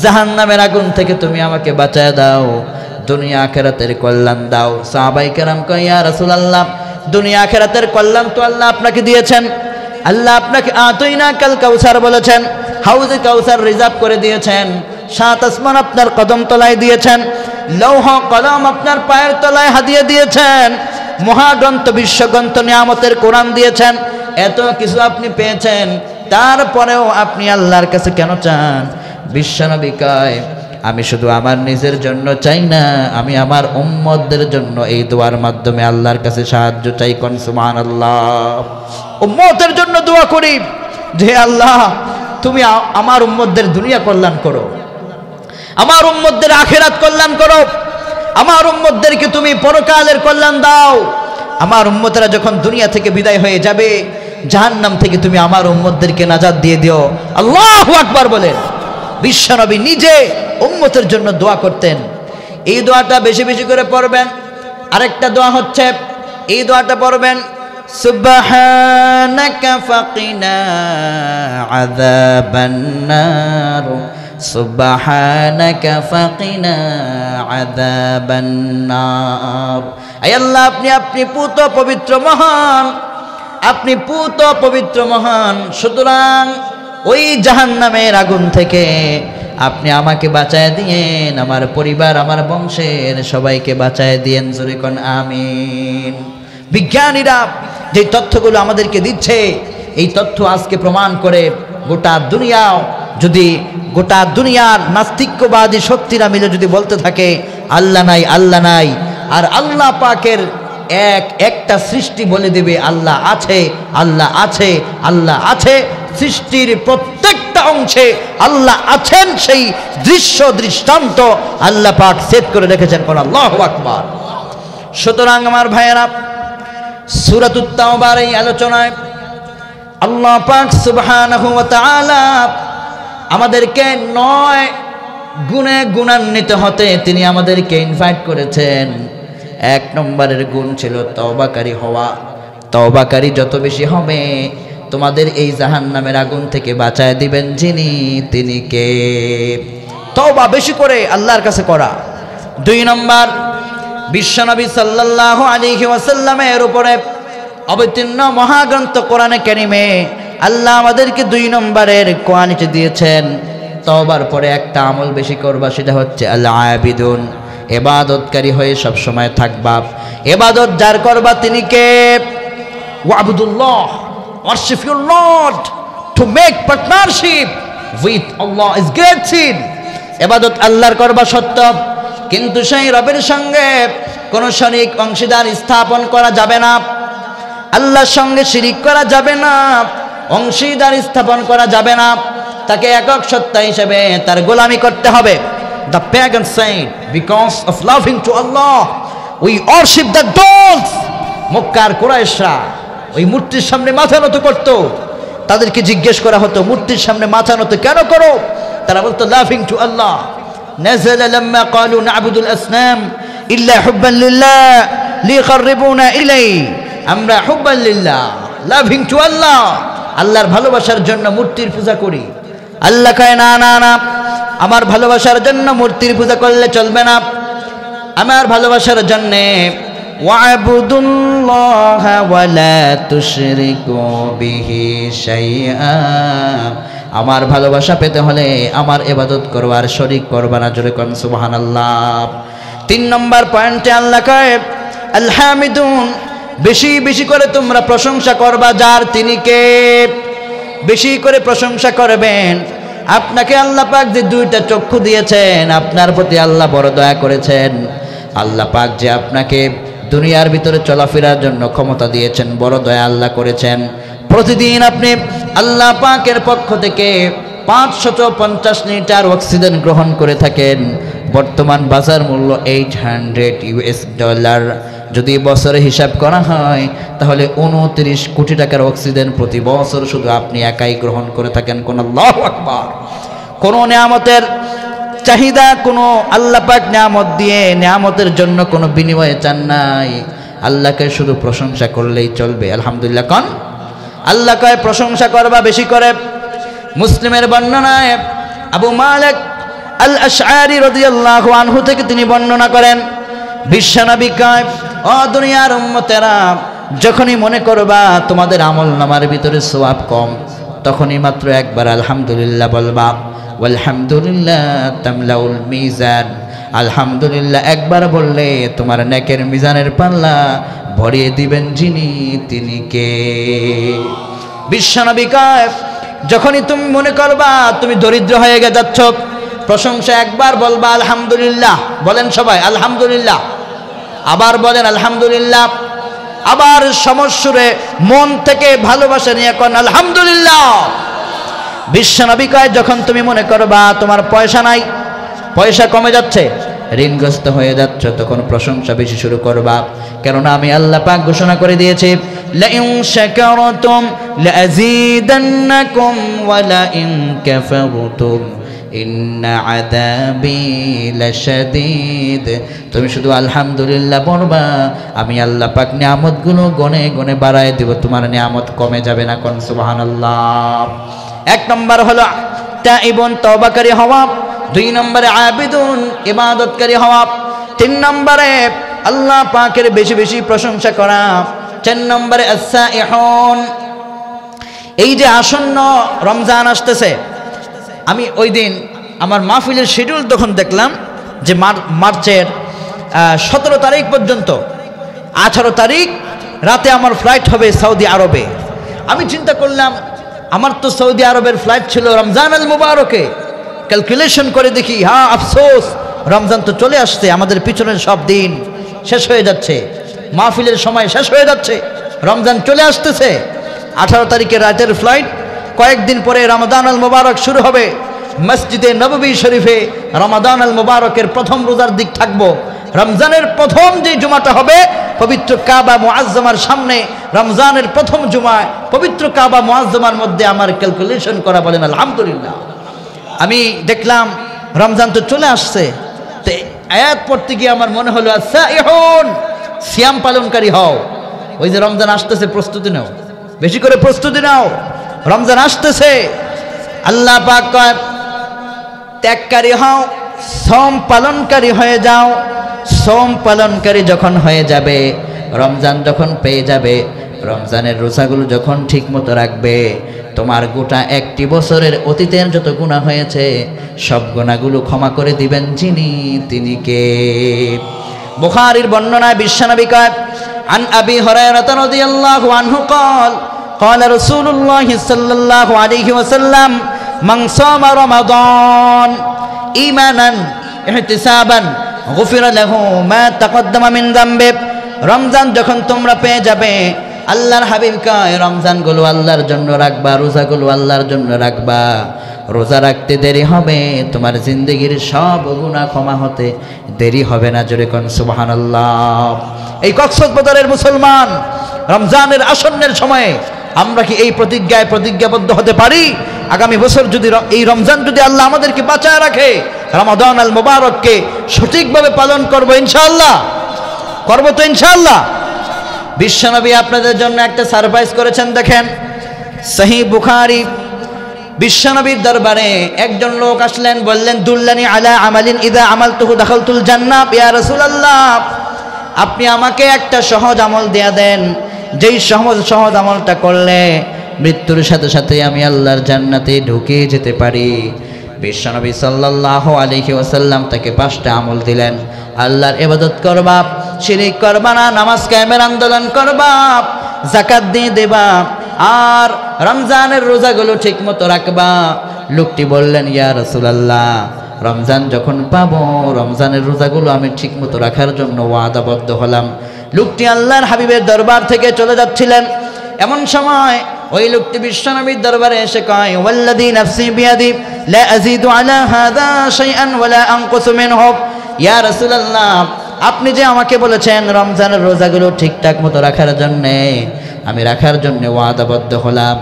জাহান্নামের আগুন থেকে তুমি আমাকে বাঁচায় দাও, দুনিয়া আখিরাতের কল্যাণ দাও। সাহাবায়ে কেরাম কয়, ইয়া রাসূলুল্লাহ, দুনিয়া আখিরাতের কল্যাণ তো আল্লাহ আপনাকে দিয়েছেন। আল্লাহ আপনাকে আতাইনা কাল কাউসার বলেছেন, হাউজে কাউসার রিজার্ভ করে দিয়েছেন। 7 আসমান আপনার কদম তলায় দিয়েছেন, লৌহ কলম আপনার পায়ের তলায় হাদিয়ে দিয়েছেন, মহাগ্রন্থ বিশ্বগ্রন্থ নিয়ামতের কোরআন দিয়েছেন। এত কিছু আপনি পেয়েছেন, তারপরেও আপনি আল্লাহর কাছে কেন চান? বিশ্বনবী কয়, আমি শুধু আমার নিজের জন্য চাই না, আমি আমার উম্মতদের জন্য এই দোয়ার মাধ্যমে আল্লাহর কাছে সাহায্য চাই। কোন সুবহানাল্লাহ। উম্মতের জন্য দোয়া করি যে আল্লাহ, তুমি আমার উম্মতদের দুনিয়া কল্যাণ করো, আমার উম্মতদের আখিরাত কল্যাণ করো, আমার উম্মতদেরকে তুমি পরকালের কল্যাণ দাও। আমার উম্মতেরা যখন দুনিয়া থেকে বিদায় হয়ে যাবে, জাহান্নাম থেকে তুমি আমার উম্মতদেরকে নাজাত দিয়ে দিও। আল্লাহু আকবার বলেন। বিশ্বনবী নিজে উম্মতের জন্য দোয়া করতেন। এই দোয়াটা বেশি বেশি করে পড়বেন। আরেকটা দোয়া হচ্ছে, এই দোয়াটা পড়বেন, সুবহানাকা ফাকিনা আযাবান নার, সুবহানাকা ফাকিনা আযাবান নার। আয় আল্লাহ, আপনি পুত পবিত্র মহান, আপনি পুত পবিত্র মহান, সুতরাং ওই জাহান্নামের আগুন থেকে আপনি আমাকে বাঁচায় দিয়েন, আমার পরিবার, আমার বংশের সবাইকে বাঁচায় দিয়েন। জোরে কোন আমিন। বিজ্ঞানীরা যে তথ্যগুলো আমাদেরকে দিচ্ছে, এই তথ্য আজকে প্রমাণ করে গোটা দুনিয়াও, যদি গোটা দুনিয়ার নাস্তিক্যবাদী শক্তিরা মিলে যদি বলতে থাকে আল্লাহ নাই, আল্লাহ নাই, আর আল্লাহ পাকের একটা সৃষ্টি বলে দেবে আল্লাহ আছে, আল্লাহ আছে, আল্লাহ আছে, সৃষ্টির প্রত্যেকটা অংশে আল্লাহ আছেন, সেই দৃষ্টান্ত আল্লাহ পাক সেট করে রেখেছেন। কোন আল্লাহু আকবার। সুতরাং আমার ভাইয়েরা, সূরাতুত তাওবার এই আলোচনায় আল্লাহ পাক সুবহানাহু ওয়া তাআলা আমাদেরকে 9 গুণে গুণান্বিত হতে তিনি আমাদেরকে ইনভাইট করেছেন। 1 নম্বরের গুণ ছিল তওবাকারী হওয়া। তওবাকারী যত বেশি হবে, তোমাদের এই জাহান্নামের আগুন থেকে বাঁচায় দিবেন যিনি, তিনি কে? তওবা বেশি করে আল্লাহর কাছে করা। 2 নম্বর, বিশ্বনবী সাল্লাল্লাহু আলাইহি ওয়াসাল্লামের উপরে অবতীর্ণ মহাগ্রন্থ কোরআনে কারিমে আল্লাহ আমাদেরকে 2 নম্বরের কোয়ালিটি দিয়েছেন। তওবার পরে একটা আমল বেশি করবা, সেটা হচ্ছে আল আবিদুন, ইবাদতকারী হয়ে সব সময় থাকবা। ইবাদত যার করবা তিনি কে? ওয়াবুদুল্লাহ, worship your Lord, to make partnership with Allah is great sin. ইবাদত আল্লাহর করবা সত্য, কিন্তু সেই রবের সঙ্গে কোন শরীক অংশীদার স্থাপন করা যাবে না। আল্লাহর সঙ্গে শিরিক করা যাবে না, অংশীদার স্থাপন করা যাবে না। তাকে একক সত্তা হিসেবে তার গোলামি করতে হবে। The pagans said, because of loving to Allah, we worship the dogs. মক্কার কুরাইশরা ওই মূর্তির সামনে মাথা নত করত। তাদেরকে জিজ্ঞেস করা হতো মূর্তির সামনে মাথা নত কেন করো? তারা বলতো লাভিং টু আল্লাহ। নাযালা লাম্মা ক্বালু না'বুদুল আসনাম ইল্লা হুব্বান লিল্লাহ লিয়াকররিবুনা ইলাই, আমরা হুব্বান লিল্লাহ, লাভিং টু আল্লাহ, আল্লাহর ভালোবাসার জন্য মূর্তির পূজা করি। আল্লাহ কয় না না না, আমার ভালোবাসার জন্য মূর্তির পূজা করলে চলবে না। আমার ভালোবাসার জন্য ওয়া'বুদুল্লাহা ওয়া লা তুশরিকু বিহি শাইআ, আমার ভালোবাসা পেতে হলে আমার ইবাদত করবা আর শরীক করবা না। জোরে কোন সুবহানাল্লাহ। 3 নম্বর পয়েন্টে আল্লাহ কয় আল হামিদুন, বেশি বেশি করে তোমরা প্রশংসা করবা যার, তিনি কে? বেশি করে প্রশংসা করবেন। আপনাকে আল্লাহ পাক যে 2টা চক্ষু দিয়েছেন, আপনার প্রতি আল্লাহ বড় দয়া করেছেন। আল্লাহ পাক যে আপনাকে দুনিয়ার ভিতরে চলাফেরার জন্য ক্ষমতা দিয়েছেন, বড় দয়া আল্লাহ করেছেন। প্রতিদিন আপনি আল্লাহ পাকের পক্ষ থেকে 550 লিটার অক্সিজেন গ্রহণ করে থাকেন। বর্তমান বাজার মূল্য $800। যদি বছরে হিসাব করা হয় তাহলে 29 কোটি টাকার অক্সিজেন প্রতি বছর শুধু আপনি একাই গ্রহণ করে থাকেন। কোন আল্লাহু আকবার। কোন নিয়ামতের চাহিদা, কোনো আল্লাহ পাক নিয়ামত দিয়ে নিয়ামতের জন্য কোনো বিনিময়ে চান নাই। আল্লাহকে শুধু প্রশংসা করলেই চলবে। আলহামদুলিল্লাহ কোন। আল্লাহ কয় প্রশংসা করবা বেশি করে। মুসলিমের বর্ণনায় আবু মালিক আল আশআরি রাদিয়াল্লাহু আনহু থেকে তিনি বর্ণনা করেন, বিশ্বনবী কয় ও দুনিয়ার উম্মতেরা, যখনই মনে করবা তোমাদের আমল নামার ভিতরে সওয়াব কম, তখনই মাত্র একবার আলহামদুলিল্লাহ বলবা। আলহামদুলিল্লাহ তামলাউল মিজান, আলহামদুলিল্লাহ একবার বললে তোমার নেকের মিজানের পাল্লা ভরিয়ে দিবেন যিনি, তিনি কে? বিশ্বনবী কয় যখনই তুমি মনে করবা তুমি দরিদ্র হয়ে যাচ্ছ, প্রশংসা একবার বলবা আলহামদুলিল্লাহ। বলেন সবাই আলহামদুলিল্লাহ। আবার বলেন আলহামদুলিল্লাহ। আবার সমস্যরে মন থেকে ভালোবাসা নিয়ে কোন আলহামদুলিল্লাহ। বিশ্বনবী কয় যখন তুমি মনে করবা তোমার পয়সা নাই, পয়সা কমে যাচ্ছে, ঋণগ্রস্ত হয়ে যাচ্ছ, তখন প্রশংসা বেশি শুরু করবা। কেননা আমি আল্লাহ পাক ঘোষণা করে দিয়েছি, লা ইন শাকারতুম লাযীদান্নাকুম ওয়া লা ইন কাফারতুম ইন্না আযাবি লাশাদীদ। তুমি শুধু আলহামদুলিল্লাহ বলবা, আমি আল্লাহ পাক নিয়ামতগুলো গনে গনে বাড়ায় দেব, তোমার নিয়ামত কমে যাবে না। কোন সুবহানাল্লাহ। 1 নম্বর হলো তাইবুন, তওবাকারী হওয়া। 2 নম্বরে আবিদুন, ইবাদতকারী হওয়া। 3 নম্বরে আল্লাহ পাকের বেশি বেশি প্রশংসা করা। 4 নম্বরে আস-সাইহুন। এই যে আসন্ন রমজান আসতেছে, আমি ওই দিন আমার মাহফিলের শিডিউল তখন দেখলাম যে মার্চের 17 তারিখ পর্যন্ত, 18 তারিখ রাতে আমার ফ্লাইট হবে সৌদি আরবে। আমি চিন্তা করলাম আমার তো সৌদি আরবের ফ্লাইট ছিল রমজান আল মুবারকে। ক্যালকুলেশন করে দেখি, হ্যাঁ আফসোস, রমজান তো চলে আসছে, আমাদের পিছনের সব দিন শেষ হয়ে যাচ্ছে, মাহফিলের সময় শেষ হয়ে যাচ্ছে, রমজান চলে আসতেছে। 18 তারিখের রাতের ফ্লাইট, কয়েকদিন পরে রমাদান আল মুবারক শুরু হবে। মসজিদে নববী শরীফে রমাদান আল মুবারকের প্রথম রোজার দিক থাকবো। রমজানের প্রথম যে জুমাটা হবে পবিত্র কাবা মুআজ্জমার সামনে, রমজানের প্রথম জুমায় পবিত্র কাবা মুআজ্জমার মধ্যে আমার ক্যালকুলেশন করা। বলেন আলহামদুলিল্লাহ। আমি দেখলাম রমজান তো চলে আসছে, তো আয়াত পড়তে গিয়ে আমার মনে হলো আস-সাইহুন, সিয়াম পালনকারী হও। ওই যে রমজান আসতেছে, প্রস্তুতি নাও, বেশি করে প্রস্তুতি নাও, রমজান আসতেছে। আল্লাহ পাক কয় ত্যাগকারী হও, সোম পালনকারী হয়ে যাও। সোম পালনকারী যখন হয়ে যাবে, রমজান যখন পেয়ে যাবে, রমজানের রোজাগুলো যখন ঠিক মতো রাখবে, তোমার গোটা একটি বছরের অতীতের যত গুনাহ হয়েছে সব গুনাহগুলো ক্ষমা করে দিবেন যিনি, তিনি কে? বুখারীর বর্ণনায় বিশ্বনবী কয় আন আবি হুরায়রা রাদিয়াল্লাহু আনহু قال قال رسول الله صلى الله عليه وسلم من صام رمضان ايمانا احتسابا غفر له ما تقدم من ذنبه। রমজান যখন তোমরা পেয়ে যাবে, আল্লাহর হাবিব কয় রমজানগুলো আল্লাহর জন্য রাখবা, রোজাগুলো আল্লাহর জন্য রাখবা। রোজা রাখতে দেরি হবে, তোমার জিন্দেগির সব গুনাহ ক্ষমা হতে দেরি হবে না। জোরে কোন সুবহানাল্লাহ। এই কক্সবাজারের মুসলমান রমজানের আসন্নের সময়ে আমরা কি এই প্রতিজ্ঞাবদ্ধ হতে পারি? আগামী বছর যদি এই রমজান যদি আল্লাহ আমাদেরকে বাঁচায় রাখে, রমাদান আল মুবারককে সঠিকভাবে পালন করব ইনশাআল্লাহ, করব তো ইনশাআল্লাহ। বিশ্বনবী আপনাদের জন্য একটা সারপ্রাইজ করেছেন, দেখেন সহিহ বুখারী। বিশ্বনবীর দরবারে একজন লোক আসলেন, বললেন দুল্লানি আলা আমালিন ইদা আমালতুহু দাখালতুল জান্নাহ। ইয়া রাসূলুল্লাহ, আপনি আমাকে একটা সহজ আমল দেয়া দেন, যেই সহজ আমলটা করলে মৃত্যুর সাথে সাথে আমি আল্লাহর জান্নাতে ঢুকে যেতে পারি। বিশ্বনবী সাল্লাল্লাহু আলাইহি ওয়াসাল্লাম তাকে 5টা আমল দিলেন। আল্লাহর ইবাদত করবা, শিরক করবা না, নামাজ কায়েমের আন্দোলন করবা, যাকাত দিয়ে দেবা, আর রমজানের রোজাগুলো ঠিক মতো রাখবা। লোকটি বললেন, ইয়া রাসূলুল্লাহ, রমজান যখন পাবো রমজানের রোজাগুলো আমি ঠিক মতো রাখার জন্য ওয়াদাবদ্ধ হলাম। লোকটি আল্লাহর হাবিবের দরবার থেকে চলে যাচ্ছিলেন, এমন সময় ওই লোকটি বিশ্বনবীর দরবারে এসে কয়, ওয়াল্লাযী নাফসি বিয়াদি লা আযীদু আলা হাযা শাইআন ওয়ালা আনকুসু মিনহু। ইয়া রাসূলুল্লাহ, আপনি যে আমাকে বলেছেন রমজানের রোজাগুলো ঠিকঠাক মতো রাখার জন্যে, আমি রাখার জন্য ওয়াদাবদ্ধ হলাম।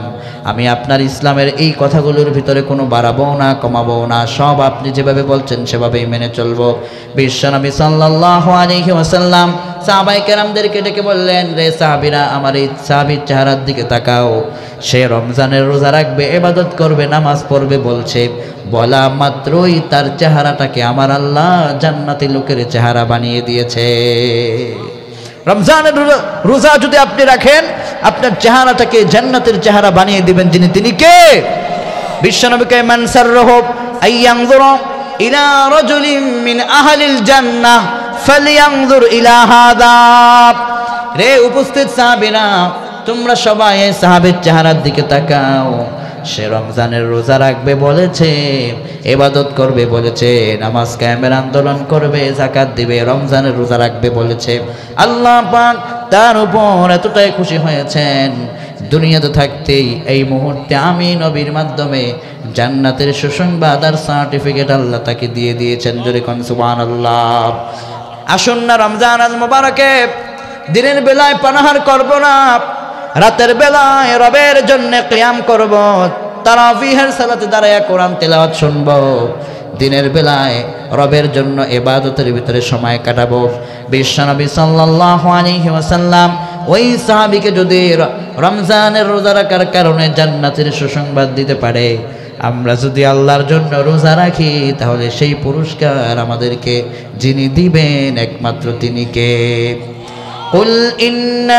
আমি আপনার ইসলামের এই কথাগুলোর ভিতরে কোনো বাড়াবো না, কমাবো না, সব আপনি যেভাবে বলছেন সেভাবেই মেনে চলবো। বিশ্বনবী সাল্লাল্লাহু আলাইহি ওয়াসাল্লাম সাহাবায়ে কেরামদেরকে ডেকে বললেন, রে সাহাবীরা, আমার এই সাহাবীর চেহারার দিকে তাকাও। সে রমজানের রোজা রাখবে, ইবাদত করবে, নামাজ পড়বে বলছে, বলা মাত্রই তার চেহারাটাকে আমার আল্লাহ জান্নাতি লোকের চেহারা বানিয়ে দিয়েছে। রমজানের রোজা যদি আপনি রাখেন, আপনার চেহারাটাকে জান্নাতের চেহারা বানিয়ে দিবেন যিনি, তিনি কে? বিশ্বনবীকে মান সাররাহু আইয়ানজুরা ইলা রাজুলিন মিন আহলিল জান্নাহ ফালইয়ানজুর ইলা হাদা। রে উপস্থিত সাহাবীরা, তোমরা সবাই এই সাহাবীর চেহারার দিকে তাকাও। সে রমজানের রোজা রাখবে বলেছে, ইবাদত করবে বলেছে, নামাজ কায়েমের আন্দোলন করবে, যাকাত দিবে, রমজানের রোজা রাখবে বলেছে। আল্লাহ পাক তার উপর এতটাই খুশি হয়েছেন, দুনিয়াতে থাকতেই এই মুহূর্তে আমি নবীর মাধ্যমে জান্নাতের সুসংবাদ আর সার্টিফিকেট আল্লাহ তাকে দিয়ে দিয়েছেন। জোরে কোন সুবহানাল্লাহ। আসুন না রমজান আল মুবারকে দিনের বেলায় পানাহার করব না, রাতের বেলায় রবের জন্য কিয়াম করব, তারাবিহের সালাতে দাঁড়ায়া কোরআন তেলাওয়াত শুনব, দিনের বেলায় রবের জন্য ইবাদতের ভিতরে সময় কাটাবো। বিশ্বনবী সাল্লাল্লাহু আলাইহি ওয়াসাল্লাম ওই সাহাবীকে যদি রমজানের রোজা রাখার কারণে জান্নাতের সুসংবাদ দিতে পারে, আমরা যদি আল্লাহর জন্য রোজা রাখি তাহলে সেই পুরস্কার আমাদেরকে যিনি দিবেন একমাত্র তিনি কে? قل إن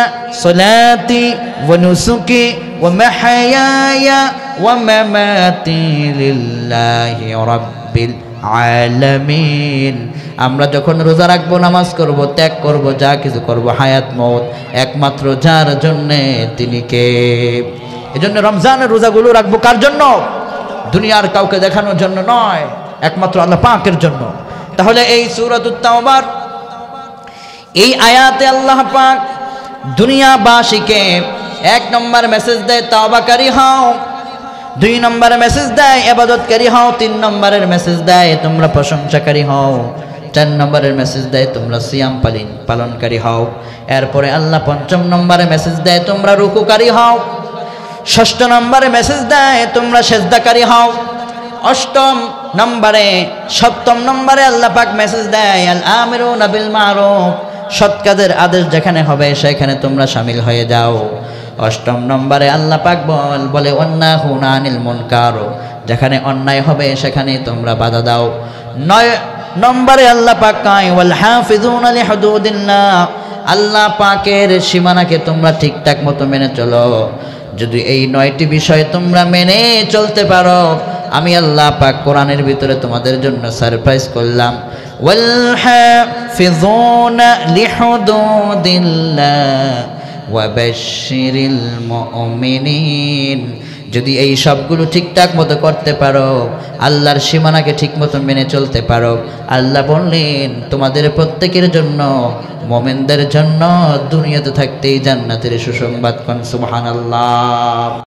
صلاتي ونسكي ومحياي ومماتي لله رب العالمين। আমরা যখন রোজা রাখবো, নামাজ করব, ত্যাগ করব, যা কিছু করব, হায়াত মওত একমাত্র যার জন্যে তিনি কে? এজন্য রমজানের রোজাগুলো রাখবো কার জন্য? দুনিয়ার কাউকে দেখানোর জন্য নয়, একমাত্র আল্লাহ পাকের জন্য। তাহলে এই সূরাতুত তাওবার এই আয়াতে আল্লাহ পাক দুনিয়াবাসীকে 1 নম্বর মেসেজ দেয় তাওবাকারী হও, 2 নম্বর মেসেজ দেয় ইবাদতকারী হও, 3 নম্বরের মেসেজ দেয় তোমরা প্রশংসাকারী হও, 4 নম্বরের মেসেজ দেয় তোমরা সিয়াম পালনকারী হও। এরপরে আল্লাহ 5ম নম্বরে মেসেজ দেয় তোমরা রুকুকারী হও, 6ষ্ঠ নম্বরে মেসেজ দেয় তোমরা সেজদাকারী হও, 8ম নম্বরে 7ম নম্বরে আল্লাহ পাক মেসেজ দেয় আল আমিরুনা বিল মারুফ, সৎ কাজের আদেশ যেখানে হবে সেখানে তোমরা শামিল হয়ে যাও। 8ম নম্বরে আল্লাহ পাক বলে ওয়ান্নাহুনা আনিল মুনকার, যেখানে অন্যায় হবে সেখানে তোমরা বাধা দাও। 9 নম্বরে আল্লাহ পাক কয় ওয়াল হাফিজুনা লিহুদুদিল্লাহ, আল্লাহ পাকের সীমানাকে তোমরা ঠিকঠাক মতো মেনে চলো। যদি এই 9টি বিষয় তোমরা মেনে চলতে পারো, আমি আল্লাহ পাক কোরআনের ভিতরে তোমাদের জন্য সারপ্রাইজ করলাম। ওয়াল হাফিজুনা লিহুদুদিল্লাহ ওয়া বাশশিরিল মুমিনিন। যদি এই সবগুলো ঠিকঠাক মতো করতে পারো, আল্লাহর সীমানাকে ঠিক মতো মেনে চলতে পারো, আল্লাহ বললেন তোমাদের প্রত্যেকের জন্য, মুমিনদের জন্য দুনিয়াতে থাকতেই জান্নাতের সুসংবাদ। কোন সুবহানাল্লাহ।